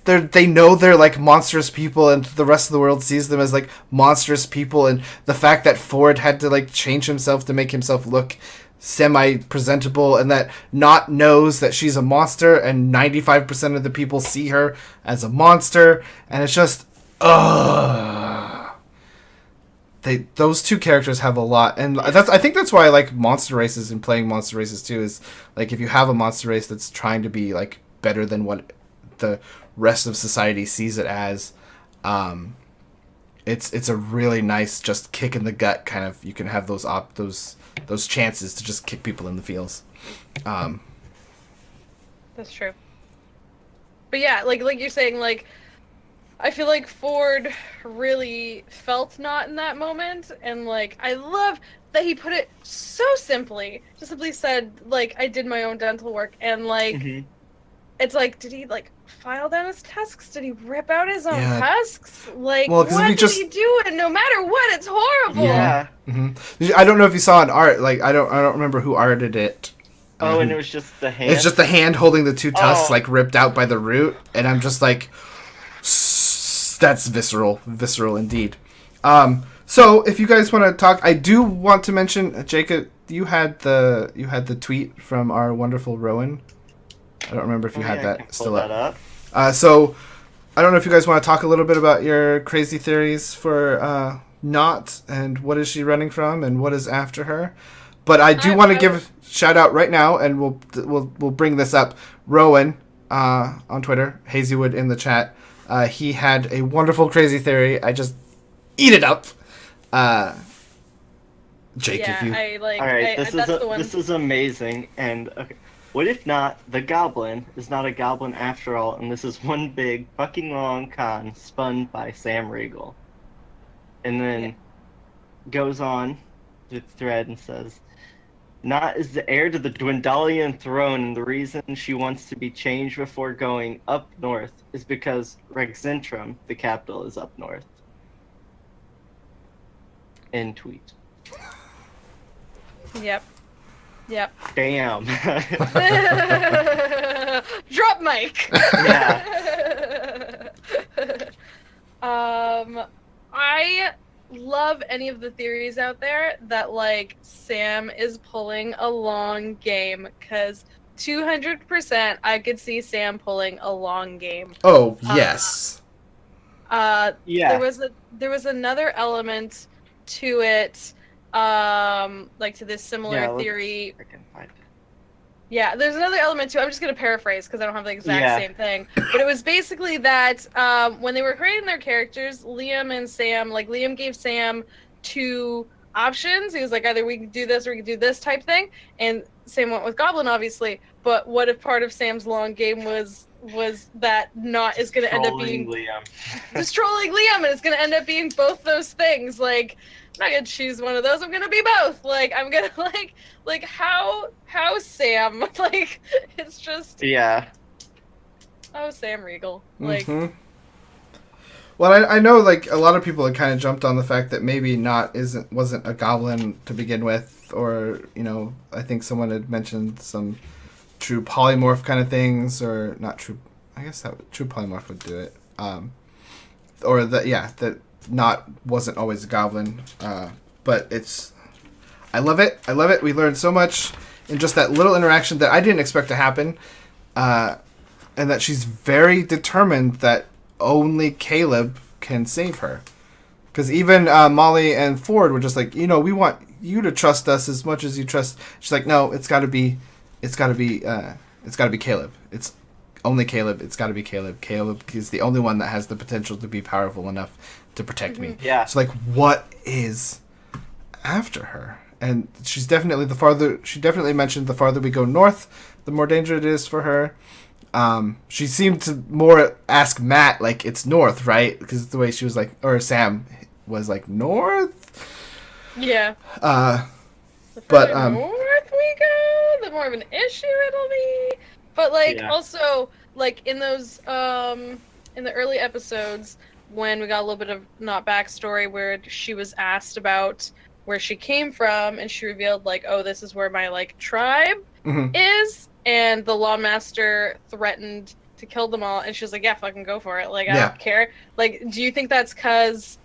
they know they're, like, monstrous people, and the rest of the world sees them as, like, monstrous people, and the fact that Ford had to, like, change himself to make himself look semi-presentable, and that Nott knows that she's a monster, and 95% of the people see her as a monster, and it's just, those two characters have a lot, and I think that's why I like monster races and playing monster races too. Is like if you have a monster race that's trying to be like better than what the rest of society sees it as, it's a really nice just kick in the gut kind of. You can have those chances to just kick people in the feels. That's true. But yeah, like you're saying, like, I feel like Ford really felt Nott in that moment, and, like, I love that he put it so simply. Just simply said, like, I did my own dental work, and, like, it's like, did he, like, file down his tusks? Did he rip out his own tusks? Like, what did he do? And no matter what, it's horrible! Yeah. Mm-hmm. I don't know if you saw an art, like, I don't remember who arted it. Oh, and it was just the hand? It's just the hand holding the two tusks, like, ripped out by the root, and I'm just like... That's visceral indeed. So if you guys want to talk, I do want to mention, Jacob, you had the tweet from our wonderful Rowan. I don't remember if you had that still up. So I don't know if you guys want to talk a little bit about your crazy theories for Nott and what is she running from and what is after her. But I do want to give a shout out right now, and we'll bring this up. Rowan on Twitter, Hazywood in the chat. He had a wonderful crazy theory. I just eat it up. Jake, if you... Alright, this is amazing. And okay, what if not the goblin is not a goblin after all, and this is one big fucking long con spun by Sam Riegel. And then goes on the thread and says, Nott is the heir to the Dwendalian throne, and the reason she wants to be changed before going up north is because Regzentrum, the capital, is up north. End tweet. Yep. Damn. Drop mic! Yeah. I love any of the theories out there that, like, Sam is pulling a long game, because 200% I could see Sam pulling a long game. Oh, yes. Yeah. There was another element to it, like to this similar theory. I can find it. Yeah, there's another element to it. I'm just going to paraphrase because I don't have the exact same thing. But it was basically that when they were creating their characters, Liam and Sam, like, Liam gave Sam two options. He was like, either we could do this or we could do this type thing. And Sam went with Goblin, obviously. But what if part of Sam's long game was was that Nott is going to end up being Liam. just trolling Liam, and it's going to end up being both those things. Like, I'm not going to choose one of those. I'm going to be both. Like, I'm going to like how Sam? Like, it's just Sam Riegel. Like. Mm-hmm. Well, I know like a lot of people had kind of jumped on the fact that maybe Nott wasn't a goblin to begin with, or I think someone had mentioned some true polymorph kind of things, or not true. I guess that true polymorph would do it. Or that Nott wasn't always a goblin. But I love it. I love it. We learned so much in just that little interaction that I didn't expect to happen, and that she's very determined that only Caleb can save her. Because even Molly and Ford were just like, we want you to trust us as much as you trust. She's like, no, it's got to be Caleb. It's only Caleb. It's got to be Caleb. Caleb is the only one that has the potential to be powerful enough to protect me. Yeah. So like, what is after her? And she's definitely she definitely mentioned the farther we go north, the more danger it is for her. She seemed to more ask Matt, like, it's north, right? Because the way she was like, or Sam was like, north? Yeah. The further north we go, the more of an issue it'll be. But, like, also, like, in those, in the early episodes, when we got a little bit of Nott backstory where she was asked about where she came from, and she revealed, like, oh, this is where my, like, tribe is. And the Lawmaster threatened to kill them all, and she was like, yeah, fucking go for it. Like, I don't care. Like, do you think that's because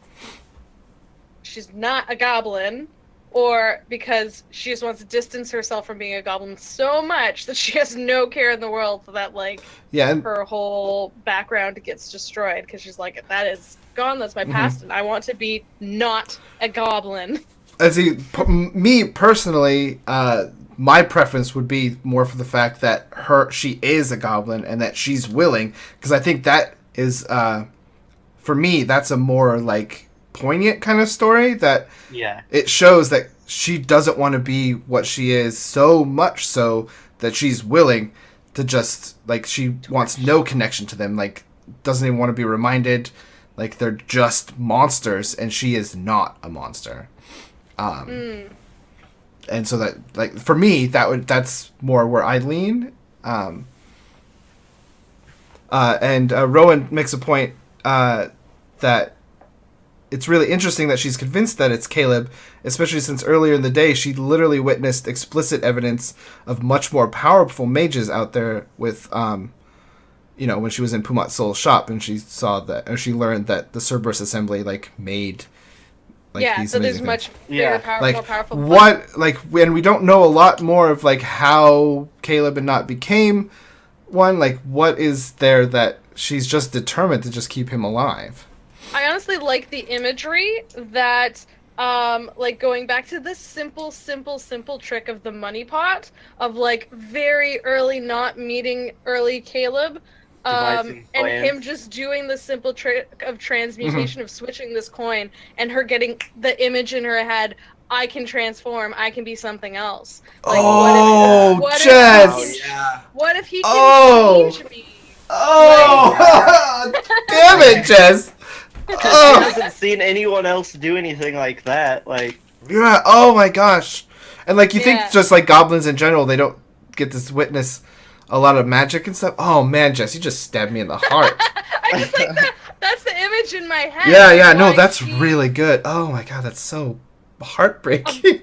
she's not a goblin, or because she just wants to distance herself from being a goblin so much that she has no care in the world that, like, her whole background gets destroyed? Because she's like, that is gone, that's my past, and I want to be not a goblin. Me personally, my preference would be more for the fact that she is a goblin and that she's willing, because I think that is, for me, that's a more like poignant kind of story, that it shows that she doesn't want to be what she is, so much so that she's willing to just, like, she wants no connection to them, like, doesn't even want to be reminded, like, they're just monsters and she is not a monster. And so that, like, for me, that's more where I lean. And Rowan makes a point that it's really interesting that she's convinced that it's Caleb, especially since earlier in the day she literally witnessed explicit evidence of much more powerful mages out there with, when she was in Pumat Sol's shop, and she saw that, or she learned that the Cerberus assembly, like, made... Like, so there's much bigger, more powerful. And we don't know a lot more of, like, how Caleb and Nott became one. Like, what is there that she's just determined to just keep him alive? I honestly like the imagery that, like, going back to this simple trick of the money pot, of, like, very early Nott meeting early Caleb. And him just doing the simple trick of transmutation, of switching this coin, and her getting the image in her head, I can transform, I can be something else. Like, Jess! What if he can change me? Damn it, Jess! She hasn't seen anyone else do anything like that. Like, yeah, oh my gosh. And, like, you think just, like, goblins in general, they don't get to witness a lot of magic and stuff. Oh man, Jess, you just stabbed me in the heart. I just like that. That's the image in my head. Yeah, no, that's really good. Oh my god, that's so heartbreaking.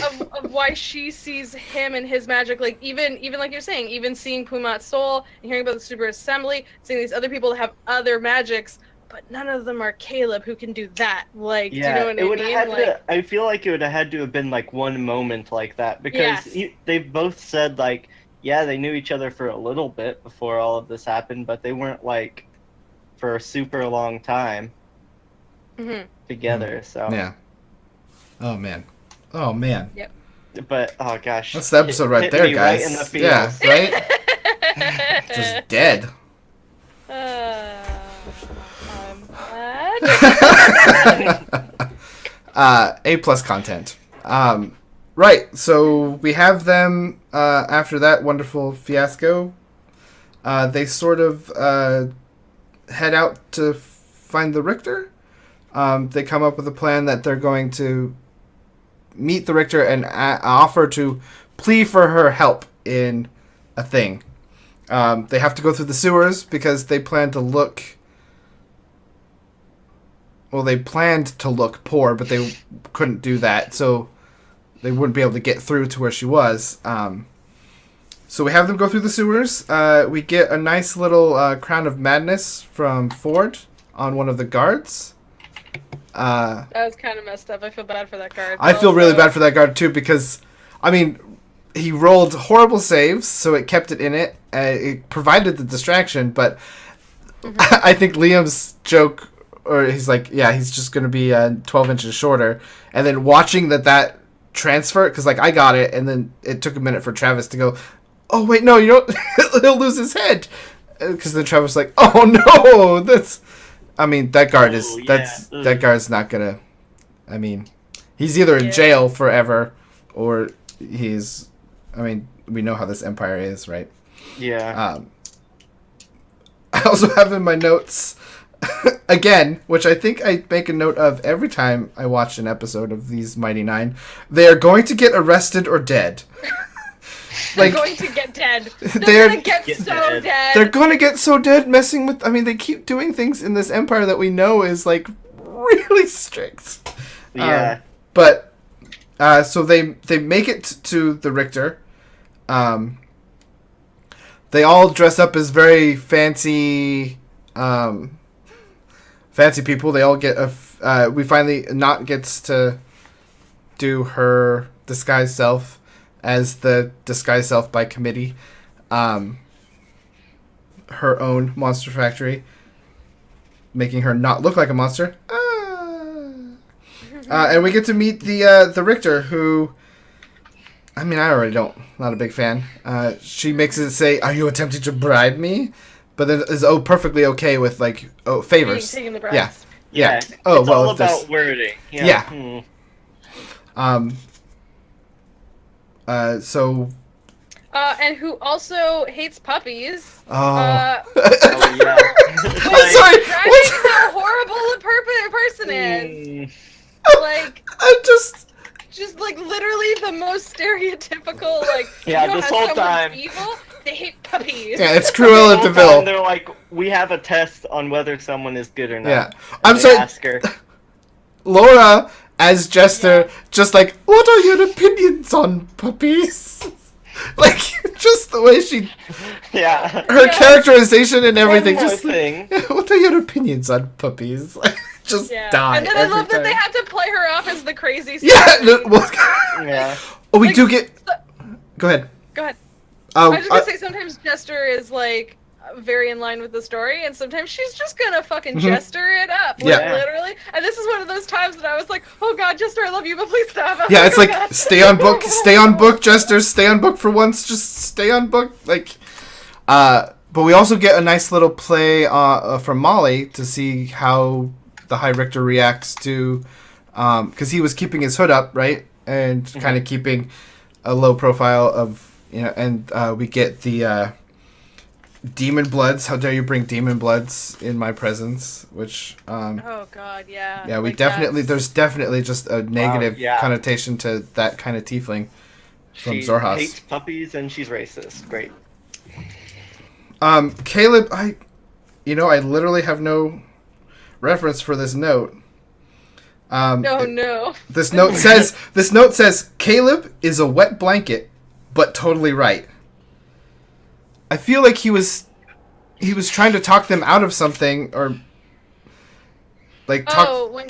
Of why she sees him and his magic, like, even like you're saying, even seeing Pumat Sol and hearing about the Super Assembly, seeing these other people that have other magics, but none of them are Caleb who can do that. Like, do you know what I mean? I feel like it would have had to have been, like, one moment like that, because they both said, like, yeah, they knew each other for a little bit before all of this happened, but they weren't, like, for a super long time together, so... Yeah. Oh, man. Yep. But, oh, gosh. That's the episode right there, guys. Right in the feels. Yeah, right? Just dead. I'm glad. A+ content. Right, so we have them after that wonderful fiasco. they sort of head out to find the Richter. They come up with a plan that they're going to meet the Richter and offer to plea for her help in a thing. They have to go through the sewers because they plan to look... Well, they planned to look poor, but they couldn't do that, so they wouldn't be able to get through to where she was. So we have them go through the sewers. We get a nice little Crown of Madness from Ford on one of the guards. That was kind of messed up. I feel bad for that guard. I feel really bad for that guard, too, because, I mean, he rolled horrible saves, so it kept it in it. It provided the distraction, but I think Liam's joke, or he's like, yeah, he's just going to be 12 inches shorter. And then watching that transfer, because, like, I got it, and then it took a minute for Travis to go, oh, wait, no, you don't, he'll lose his head. Because then Travis was like, oh, no, that's... I mean, that guard is... That guard's not gonna... I mean, he's either in jail forever, or he's... I mean, we know how this empire is, right? Yeah. I also have in my notes, again, which I think I make a note of every time I watch an episode of these Mighty Nine, they are going to get arrested or dead. They're going to get dead. They're going to get so dead. They're going to get so dead messing with... I mean, they keep doing things in this empire that we know is, like, really strict. Yeah. But, so they make it to the Richter. They all dress up as very fancy... fancy people. They all get a... we finally... Nott gets to do her disguised self as the disguised self by committee, her own monster factory, making her not look like a monster. And we get to meet the Richter, who, I mean, I already not a big fan. She makes it say, "Are you attempting to bribe me?" But then is perfectly okay with like favors. Taking the bribes. Yeah. It's well, all about wording. Yeah. So. And who also hates puppies. Oh. Yeah. I'm sorry. Dragging how horrible a person is. Like. I just like literally the most stereotypical like. Yeah, you know, this whole time. Evil, they hate puppies. Yeah, it's Cruella de Vil. They're like, we have a test on whether someone is good or not. Yeah, I'm sorry. Ask her. Laura as Jester, just like, what are your opinions on puppies? Like, just the way she... Yeah. Her characterization and everything. One more just thing. Like, what are your opinions on puppies? Just die. And then I love that they have to play her off as the crazy Yeah. Yeah. Oh, we like, do get... Go ahead. Go ahead. I was just gonna say, sometimes Jester is, like, very in line with the story, and sometimes she's just gonna fucking Jester it up. Like, literally. And this is one of those times that I was like, oh god, Jester, I love you, but please stop. Yeah, it's like, stay on book, Jester, stay on book for once, just stay on book. Like, but we also get a nice little play from Molly to see how the High Richter reacts to, because he was keeping his hood up, right? And kind of keeping a low profile of, you know, and we get the Demon Bloods. How dare you bring Demon Bloods in my presence? Which, oh god, yeah. Yeah, we like definitely, there's definitely just a negative yeah. connotation to that kind of tiefling from She Zorhas. hates puppies and she's racist. Great. Caleb, I literally have no reference for this note. No. This note says Caleb is a wet blanket, but totally right. I feel like he was trying to talk them out of something, or like talk. Oh, one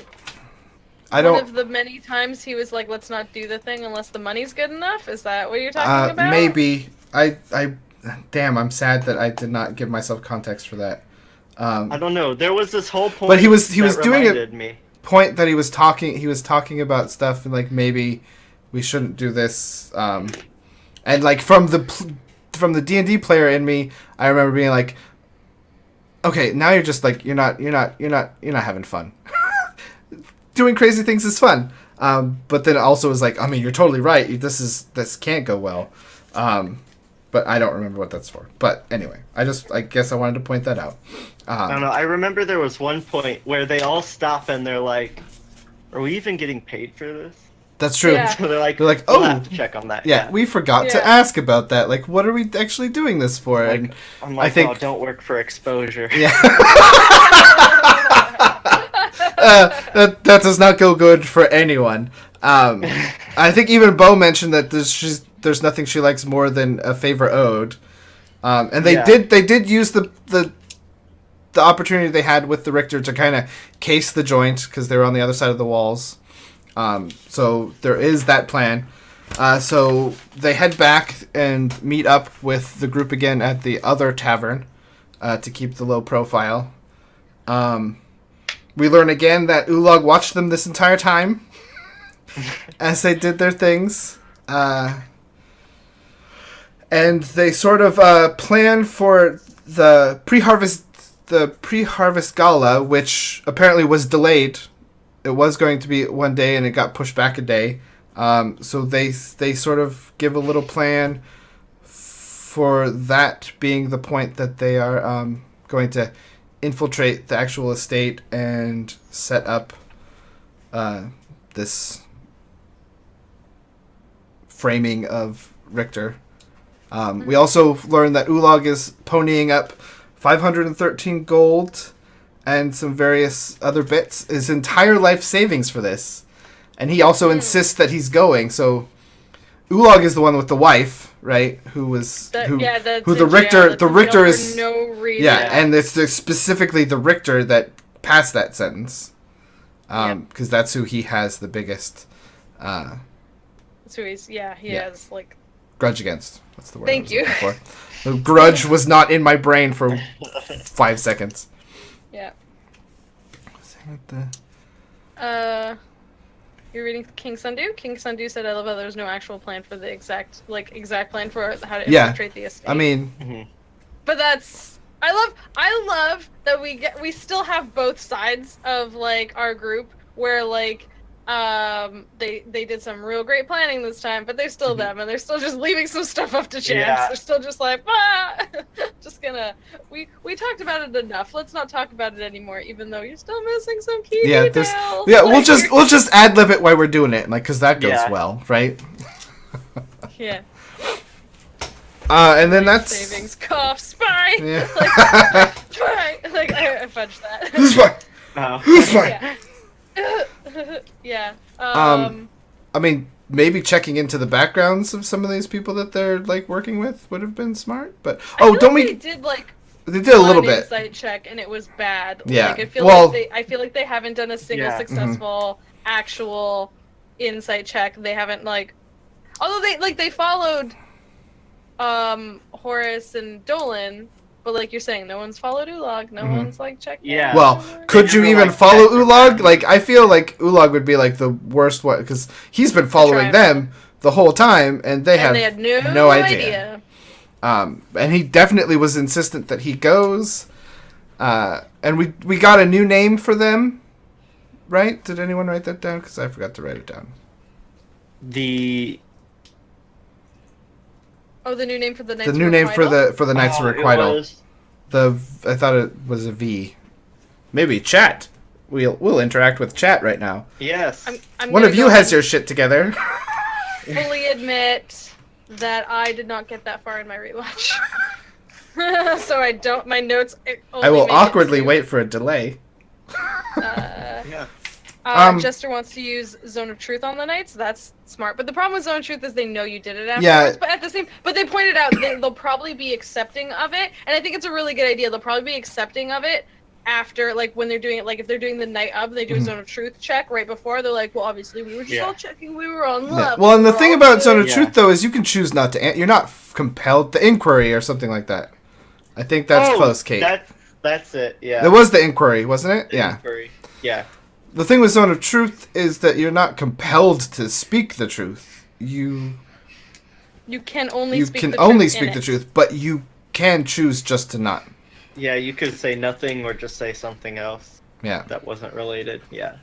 of the many times he was like, "Let's not do the thing unless the money's good enough." Is that what you're talking about? Maybe. Damn, I'm sad that I did not give myself context for that. I don't know. There was this whole point. But he was doing me. Point that he was talking about stuff and like maybe we shouldn't do this. And like from the D&D player in me, I remember being like, okay, now you're just like you're not having fun. Doing crazy things is fun. But then also is like, I mean, you're totally right. This can't go well. But but I don't remember what that's for. But anyway, I guess I wanted to point that out. I don't know. I remember there was one point where they all stop and they're like, "Are we even getting paid for this?" That's true. Yeah. So they're like, oh, "We'll have to check on that." Yeah, we forgot to ask about that. Like, what are we actually doing this for? Like, and I'm like, I think, "Oh, don't work for exposure." Yeah. That does not go good for anyone. I think even Bo mentioned that there's nothing she likes more than a favor owed. And they did use the opportunity they had with the Richter to kind of case the joint because they were on the other side of the walls. So there is that plan. So they head back and meet up with the group again at the other tavern to keep the low profile. We learn again that Ulag watched them this entire time as they did their things. And they sort of plan for the pre-harvest gala, which apparently was delayed. It was going to be one day, and it got pushed back a day. So they sort of give a little plan for that being the point that they are going to infiltrate the actual estate and set up this framing of Richter. We also learned that Ulag is ponying up 513 gold and some various other bits, his entire life savings for this. And he also insists that he's going. So Ulag is the one with the wife, right? Who the Richter is for no reason. Yeah, and it's specifically the Richter that passed that sentence. Because that's who he has the biggest That's who he has like grudge against. That's the word. Thank you. For. The grudge was not in my brain for 5 seconds. Yeah. The... You're reading King Sundew? King Sundew said, "I love how there's no actual plan for the exact plan for how to infiltrate the estate." I mean, but that's I love that we still have both sides of like our group where like they did some real great planning this time, but they're still them and they're still just leaving some stuff up to chance. Yeah. They're still just like just gonna we talked about it enough. Let's not talk about it anymore, even though you're still missing some key details. We'll just ad lib it while we're doing it, like because that goes well, right? Yeah. And then that's savings, cough, spy. Yeah. Spy. Like I fudged that. Who's spy? Oh. Who's spy? Yeah. I mean, maybe checking into the backgrounds of some of these people that they're like working with would have been smart. But they did They did a little bit. Insight check and it was bad. Yeah. Like, I feel like they haven't done a single successful actual insight check. They haven't although they followed Horace and Dolan. But like you're saying, no one's followed Ulag. No one's checked. Yeah. Well, could you even follow Ulag? Like, I feel like Ulag would be like the worst one because he's been following them the whole time, and they had no idea. And he definitely was insistent that he goes. And we got a new name for them, right? Did anyone write that down? Because I forgot to write it down. The new name for the Knights. The new name for the Knights of Requital. I thought it was a V. Maybe chat. We'll interact with chat right now. Yes. I'm One of you has your shit together. Fully admit that I did not get that far in my rewatch. So I don't. My notes. I will awkwardly wait for a delay. Yeah. Jester wants to use Zone of Truth on the Knights. That's smart. But the problem with Zone of Truth is they know you did it afterwards. Yeah. But they pointed out they'll probably be accepting of it, and I think it's a really good idea. They'll probably be accepting of it after, when they're doing it. If they're doing the night of, they do a Zone of Truth check right before. They're like, well, obviously we were just all checking. We were on love. Well, and the thing about Zone of Truth though is you can choose not to. You're not compelled. The inquiry or something like that. I think that's close, Kate. That's it. Yeah. It was the inquiry, wasn't it? Inquiry. Yeah. The thing with Zone of Truth is that you're not compelled to speak the truth. You can only speak the truth, but you can choose just to not. Yeah, you could say nothing or just say something else. Yeah. That wasn't related. Yeah.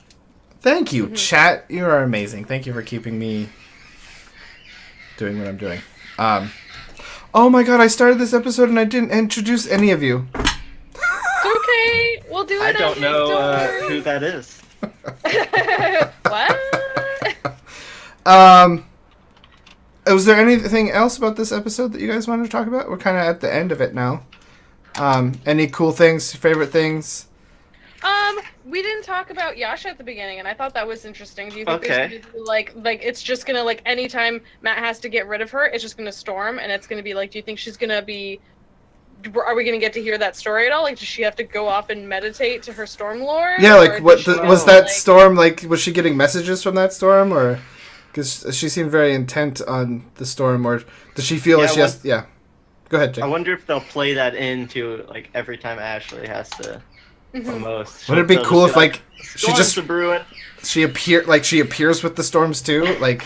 Thank you, chat. You are amazing. Thank you for keeping me doing what I'm doing. Oh my god, I started this episode and I didn't introduce any of you. Okay, we'll do it. I don't know worry. who that is. What? Was there anything else about this episode that you guys wanted to talk about? We're kind of at the end of it now. Any cool things, favorite things? We didn't talk about Yasha at the beginning, and I thought that was interesting. Do you think Okay. there's gonna be, like it's just gonna, like, anytime Matt has to get rid of her, it's just gonna storm, and it's gonna be like, do you think she's gonna be... Are we gonna get to hear that story at all? Like, does she have to go off and meditate to her storm lore? Yeah, like, Or what does she was know, that like... storm, like, was she getting messages from that storm, or... Because she seemed very intent on the storm, or does she feel like she has... Yeah. Go ahead, Jake. I wonder if they'll play that into, like, every time Ashley has to almost. Wouldn't it be cool if, like, she Storms just... are brewing. She appears with the storms, too? Like...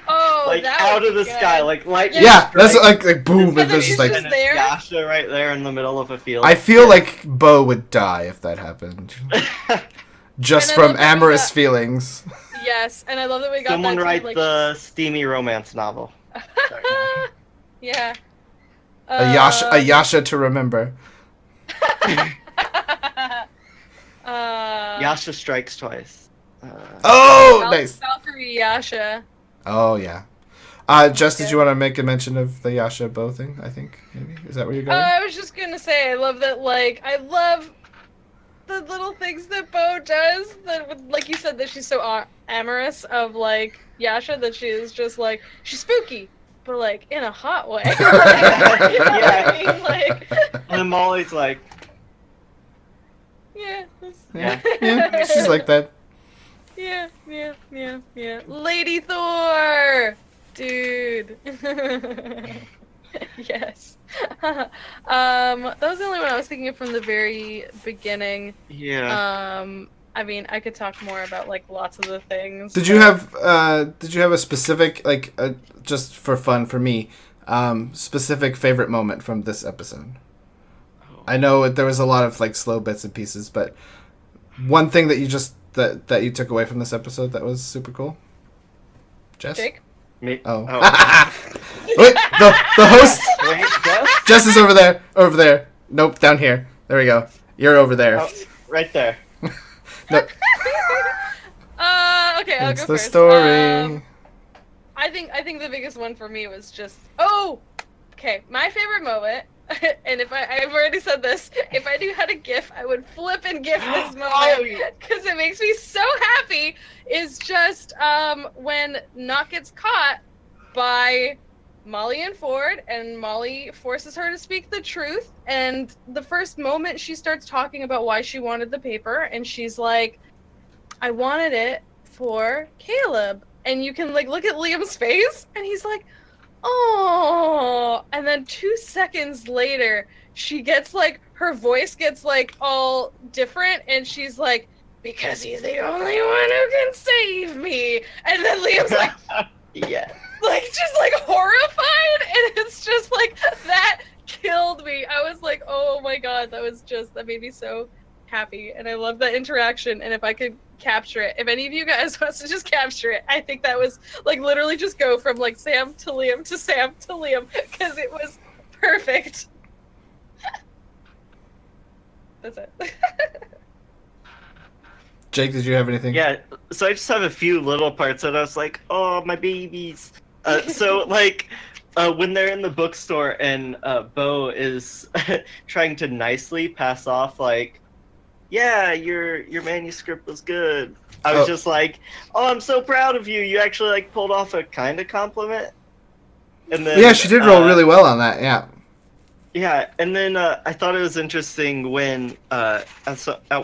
Oh, Like, that out would of the be sky, good. like, lightning. Yeah, that's strike. like boom, And and then there's she's just like... just And it's there? Yasha right there in the middle of a field. I feel like Bo would die if that happened. Just And I from love that we amorous got- feelings. Yes, and I love that we got Someone that too, write like, the steamy romance novel. yeah. A Yasha to remember. Yasha strikes twice. Oh, nice. Valkyrie Yasha. Oh, yeah. Jess, did you want to make a mention of the Yasha Bo thing, I think? Maybe? Is that where you're going? I was just gonna say, I love that, like, I love the little things that Bo does, that, like you said, that she's so amorous of, like, Yasha, that she is just, like, she's spooky, but, like, in a hot way. Like, you know what I mean? Like, And then Molly's like, yeah. Yeah, she's like that. Yeah. Lady Thor! Dude. Yes. That was the only one I was thinking of from the very beginning. yeah. I mean, I could talk more about, like, lots of the things. Did you have a specific, like, just for fun for me, specific favorite moment from this episode? I know there was a lot of, like, slow bits and pieces, but one thing that you just that you took away from this episode that was super cool? Jess? Jake? Me? Oh. Oh. Wait, the host Wait, Jess? Jess is over there. Nope, down here. There we go. You're over there. Oh, right there. No, Okay, I'll it's go the first. story. I think the biggest one for me was just okay, my favorite moment, and I've already said this, if I knew how to GIF, I would flip and GIF this moment because it makes me so happy. Is just when Nott gets caught by Molly and Ford, and Molly forces her to speak the truth, and the first moment she starts talking about why she wanted the paper, and she's like, I wanted it for Caleb. And you can, like, look at Liam's face, and he's like, oh. And then 2 seconds later, she gets, like, her voice gets, like, all different, and she's like, because he's the only one who can save me. And then Liam's like, Yeah. like, just, like, horrified, and it's just, like, that killed me. I was like, oh my god, that made me so happy, and I love that interaction, and if I could capture it, if any of you guys wants to just capture it, I think that was, like, literally just go from, like, Sam to Liam to Sam to Liam, because it was perfect. That's it. Jake, did you have anything? Yeah, so I just have a few little parts that I was like, oh, my babies. So, like, when they're in the bookstore and Bo is trying to nicely pass off, like, yeah, your manuscript was good. I was just like, oh, I'm so proud of you. You actually, like, pulled off a kind of compliment. And then, Yeah, she did roll really well on that, yeah. Yeah, and then I thought it was interesting when at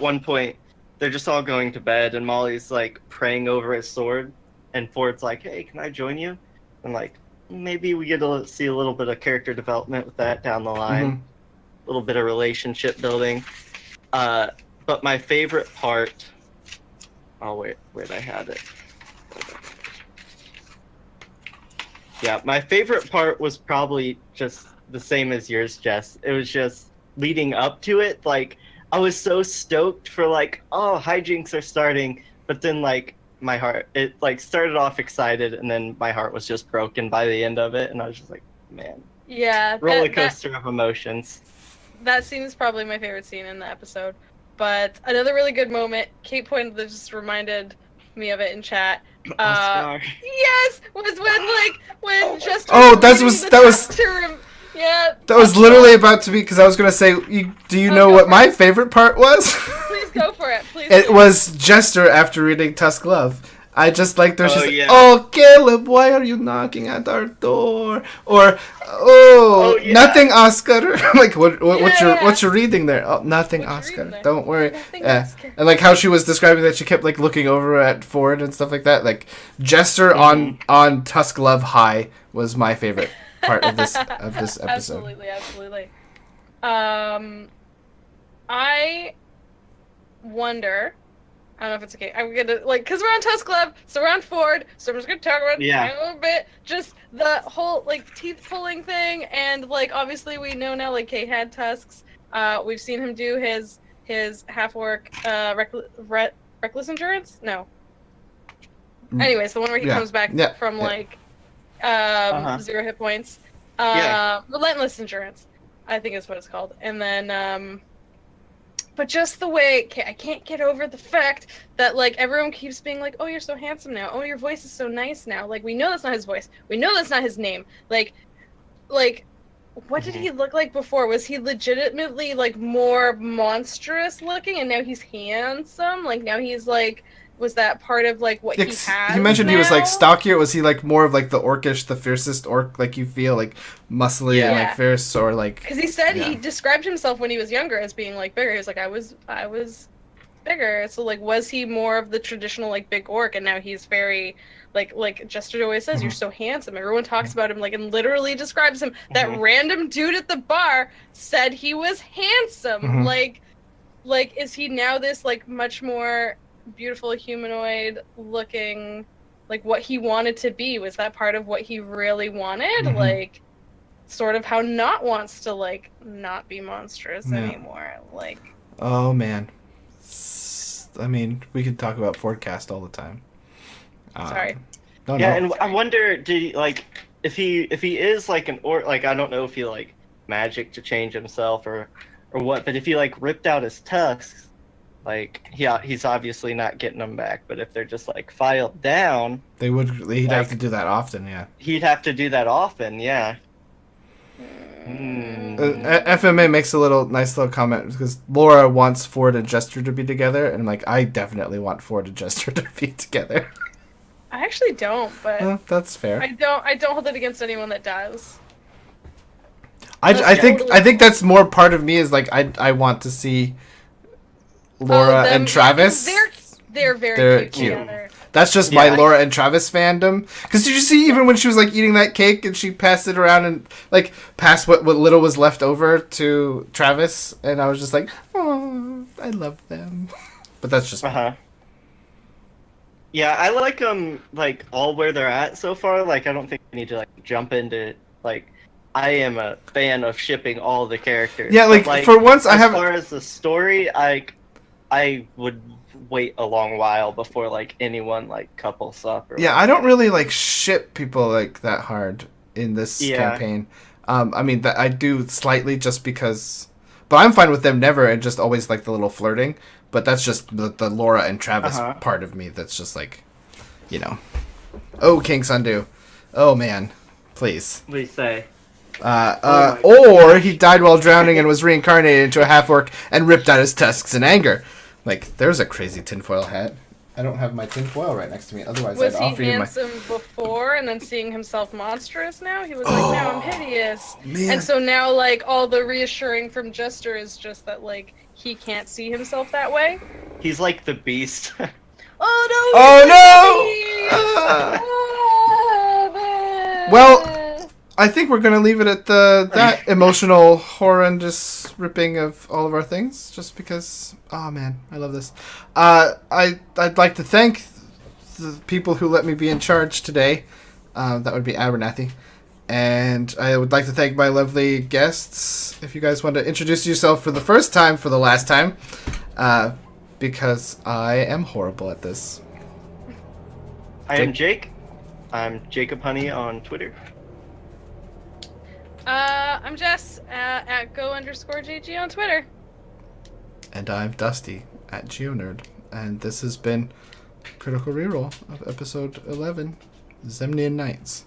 one point they're just all going to bed and Molly's like praying over his sword, and Ford's like, "Hey, can I join you?" And like maybe we get to see a little bit of character development with that down the line, a little bit of relationship building. But my favorite part, where'd I had it? Yeah, my favorite part was probably just the same as yours, Jess. It was just leading up to it. Like, I was so stoked for, like, oh, hijinks are starting. But then, like, my heart, it, like, started off excited, and then my heart was just broken by the end of it. And I was just like, man, Yeah, roller coaster of emotions. that scene is probably my favorite scene in the episode. But another really good moment, Kate pointed that just reminded me of it in chat. Oscar. Yes, was when Jester. Oh, Yeah. that was literally about to be, because I was gonna say, do you know what my favorite part was? Please go for it. Please. It was Jester after reading Tusk Love. I just liked her. She's like, yeah. "Oh, Caleb, why are you knocking at our door?" Or, Yeah. nothing, Oscar." Like, what's your reading there? Oh, nothing, Oscar. Don't worry. Nothing, Oscar. And like how she was describing that she kept like looking over at Ford and stuff like that. Like, Jester on Tusk Love High was my favorite part of this episode. Absolutely. I wonder. I don't know if it's okay. I'm gonna because we're on Tusk Love, so we're on Ford, so I'm just gonna talk about it a little bit. Just the whole teeth pulling thing, and obviously we know now Kay had tusks. We've seen him do his half orc reckless endurance. No. Anyways, the one where he comes back from 0 hit points. Relentless endurance, I think is what it's called, and then but just the way, I can't get over the fact that, everyone keeps being like, oh, you're so handsome now. Oh, your voice is so nice now. We know that's not his voice. We know that's not his name. What did he look like before? Was he legitimately, more monstrous looking, and now he's handsome? Now he's, was that part of, what he has He mentioned now? he was, stockier. Was he, more of, the orcish, the fiercest orc? You feel, muscly and, fierce, or, Because he said he described himself when he was younger as being, bigger. He was like, I was bigger. So, was he more of the traditional, big orc, and now he's very, like Jester always says, you're so handsome. Everyone talks about him, and literally describes him. That random dude at the bar said he was handsome. Is he now this, much more beautiful humanoid looking, what he wanted to be? Was that part of what he really wanted? Sort of how Nott wants to not be monstrous anymore. Oh man, I mean, we could talk about Forecast all the time. Sorry. And I wonder, if he is an orc, I don't know if he magic to change himself or what, but if he ripped out his tusks, he's obviously not getting them back. But if they're just filed down, he'd have to do that often. Yeah, he'd have to do that often. Yeah. FMA makes a nice little comment because Laura wants Ford and Jester to be together, and I'm like, I definitely want Ford and Jester to be together. I actually don't, but that's fair. I don't hold it against anyone that does. I think that's more part of me is I want to see Laura and Travis. They're very cute together. That's just my Laura and Travis fandom. Because did you see even when she was eating that cake and she passed it around and passed what little was left over to Travis, and I was just like, oh, I love them. But that's just Yeah, I like them all where they're at so far. I don't think we need to jump into I am a fan of shipping all the characters. Yeah, for once I have. As far as the story, I would wait a long while before anyone couples up. I don't really ship people that hard in this campaign. I mean that I do slightly just because, but I'm fine with them never and just always the little flirting. But that's just the Laura and Travis part of me. That's just oh, King Sundew, oh man, please. What do you say? Or he died while drowning and was reincarnated into a half orc and ripped out his tusks in anger. There's a crazy tinfoil hat. I don't have my tinfoil right next to me. Otherwise, I'd offer you my. Was he handsome before, and then seeing himself monstrous now? He was now I'm hideous. Man. And so now, all the reassuring from Jester is just that, he can't see himself that way. He's the Beast. Oh no! Well, I think we're gonna leave it at that emotional, horrendous ripping of all of our things, just because. Oh man, I love this. I'd like to thank the people who let me be in charge today. That would be Abernathy, and I would like to thank my lovely guests. If you guys want to introduce yourself for the first time, for the last time, because I am horrible at this. I am Jake. I'm Jacob Honey on Twitter. I'm Jess at go_JG on Twitter. And I'm Dusty at GeoNerd. And this has been Critical Reroll of episode 11, Zemnian Nights.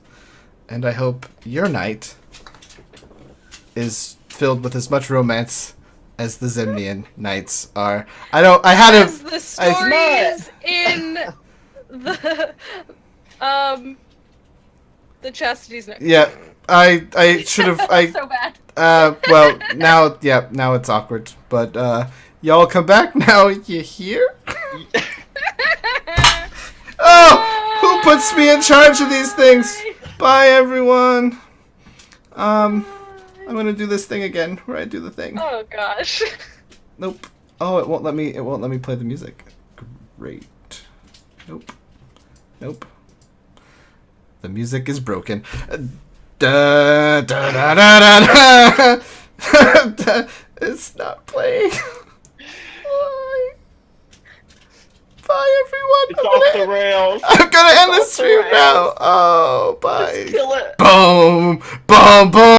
And I hope your night is filled with as much romance as the Zemnian Nights are. As the stories in the Chastity's Nook. Yeah, I should have. So bad. Well, now it's awkward. But y'all come back now. You hear? Oh, who puts me in charge of these things? Bye, everyone. I'm gonna do this thing again, where I do the thing. Oh gosh. Nope. Oh, it won't let me. It won't let me play the music. Great. Nope. Nope. The music is broken. Da, da, da, da, da, da. It's not playing. Bye. Bye, everyone. It's off the rails. I'm gonna end the stream now. Oh, bye. Just kill it. Boom. Boom. Boom.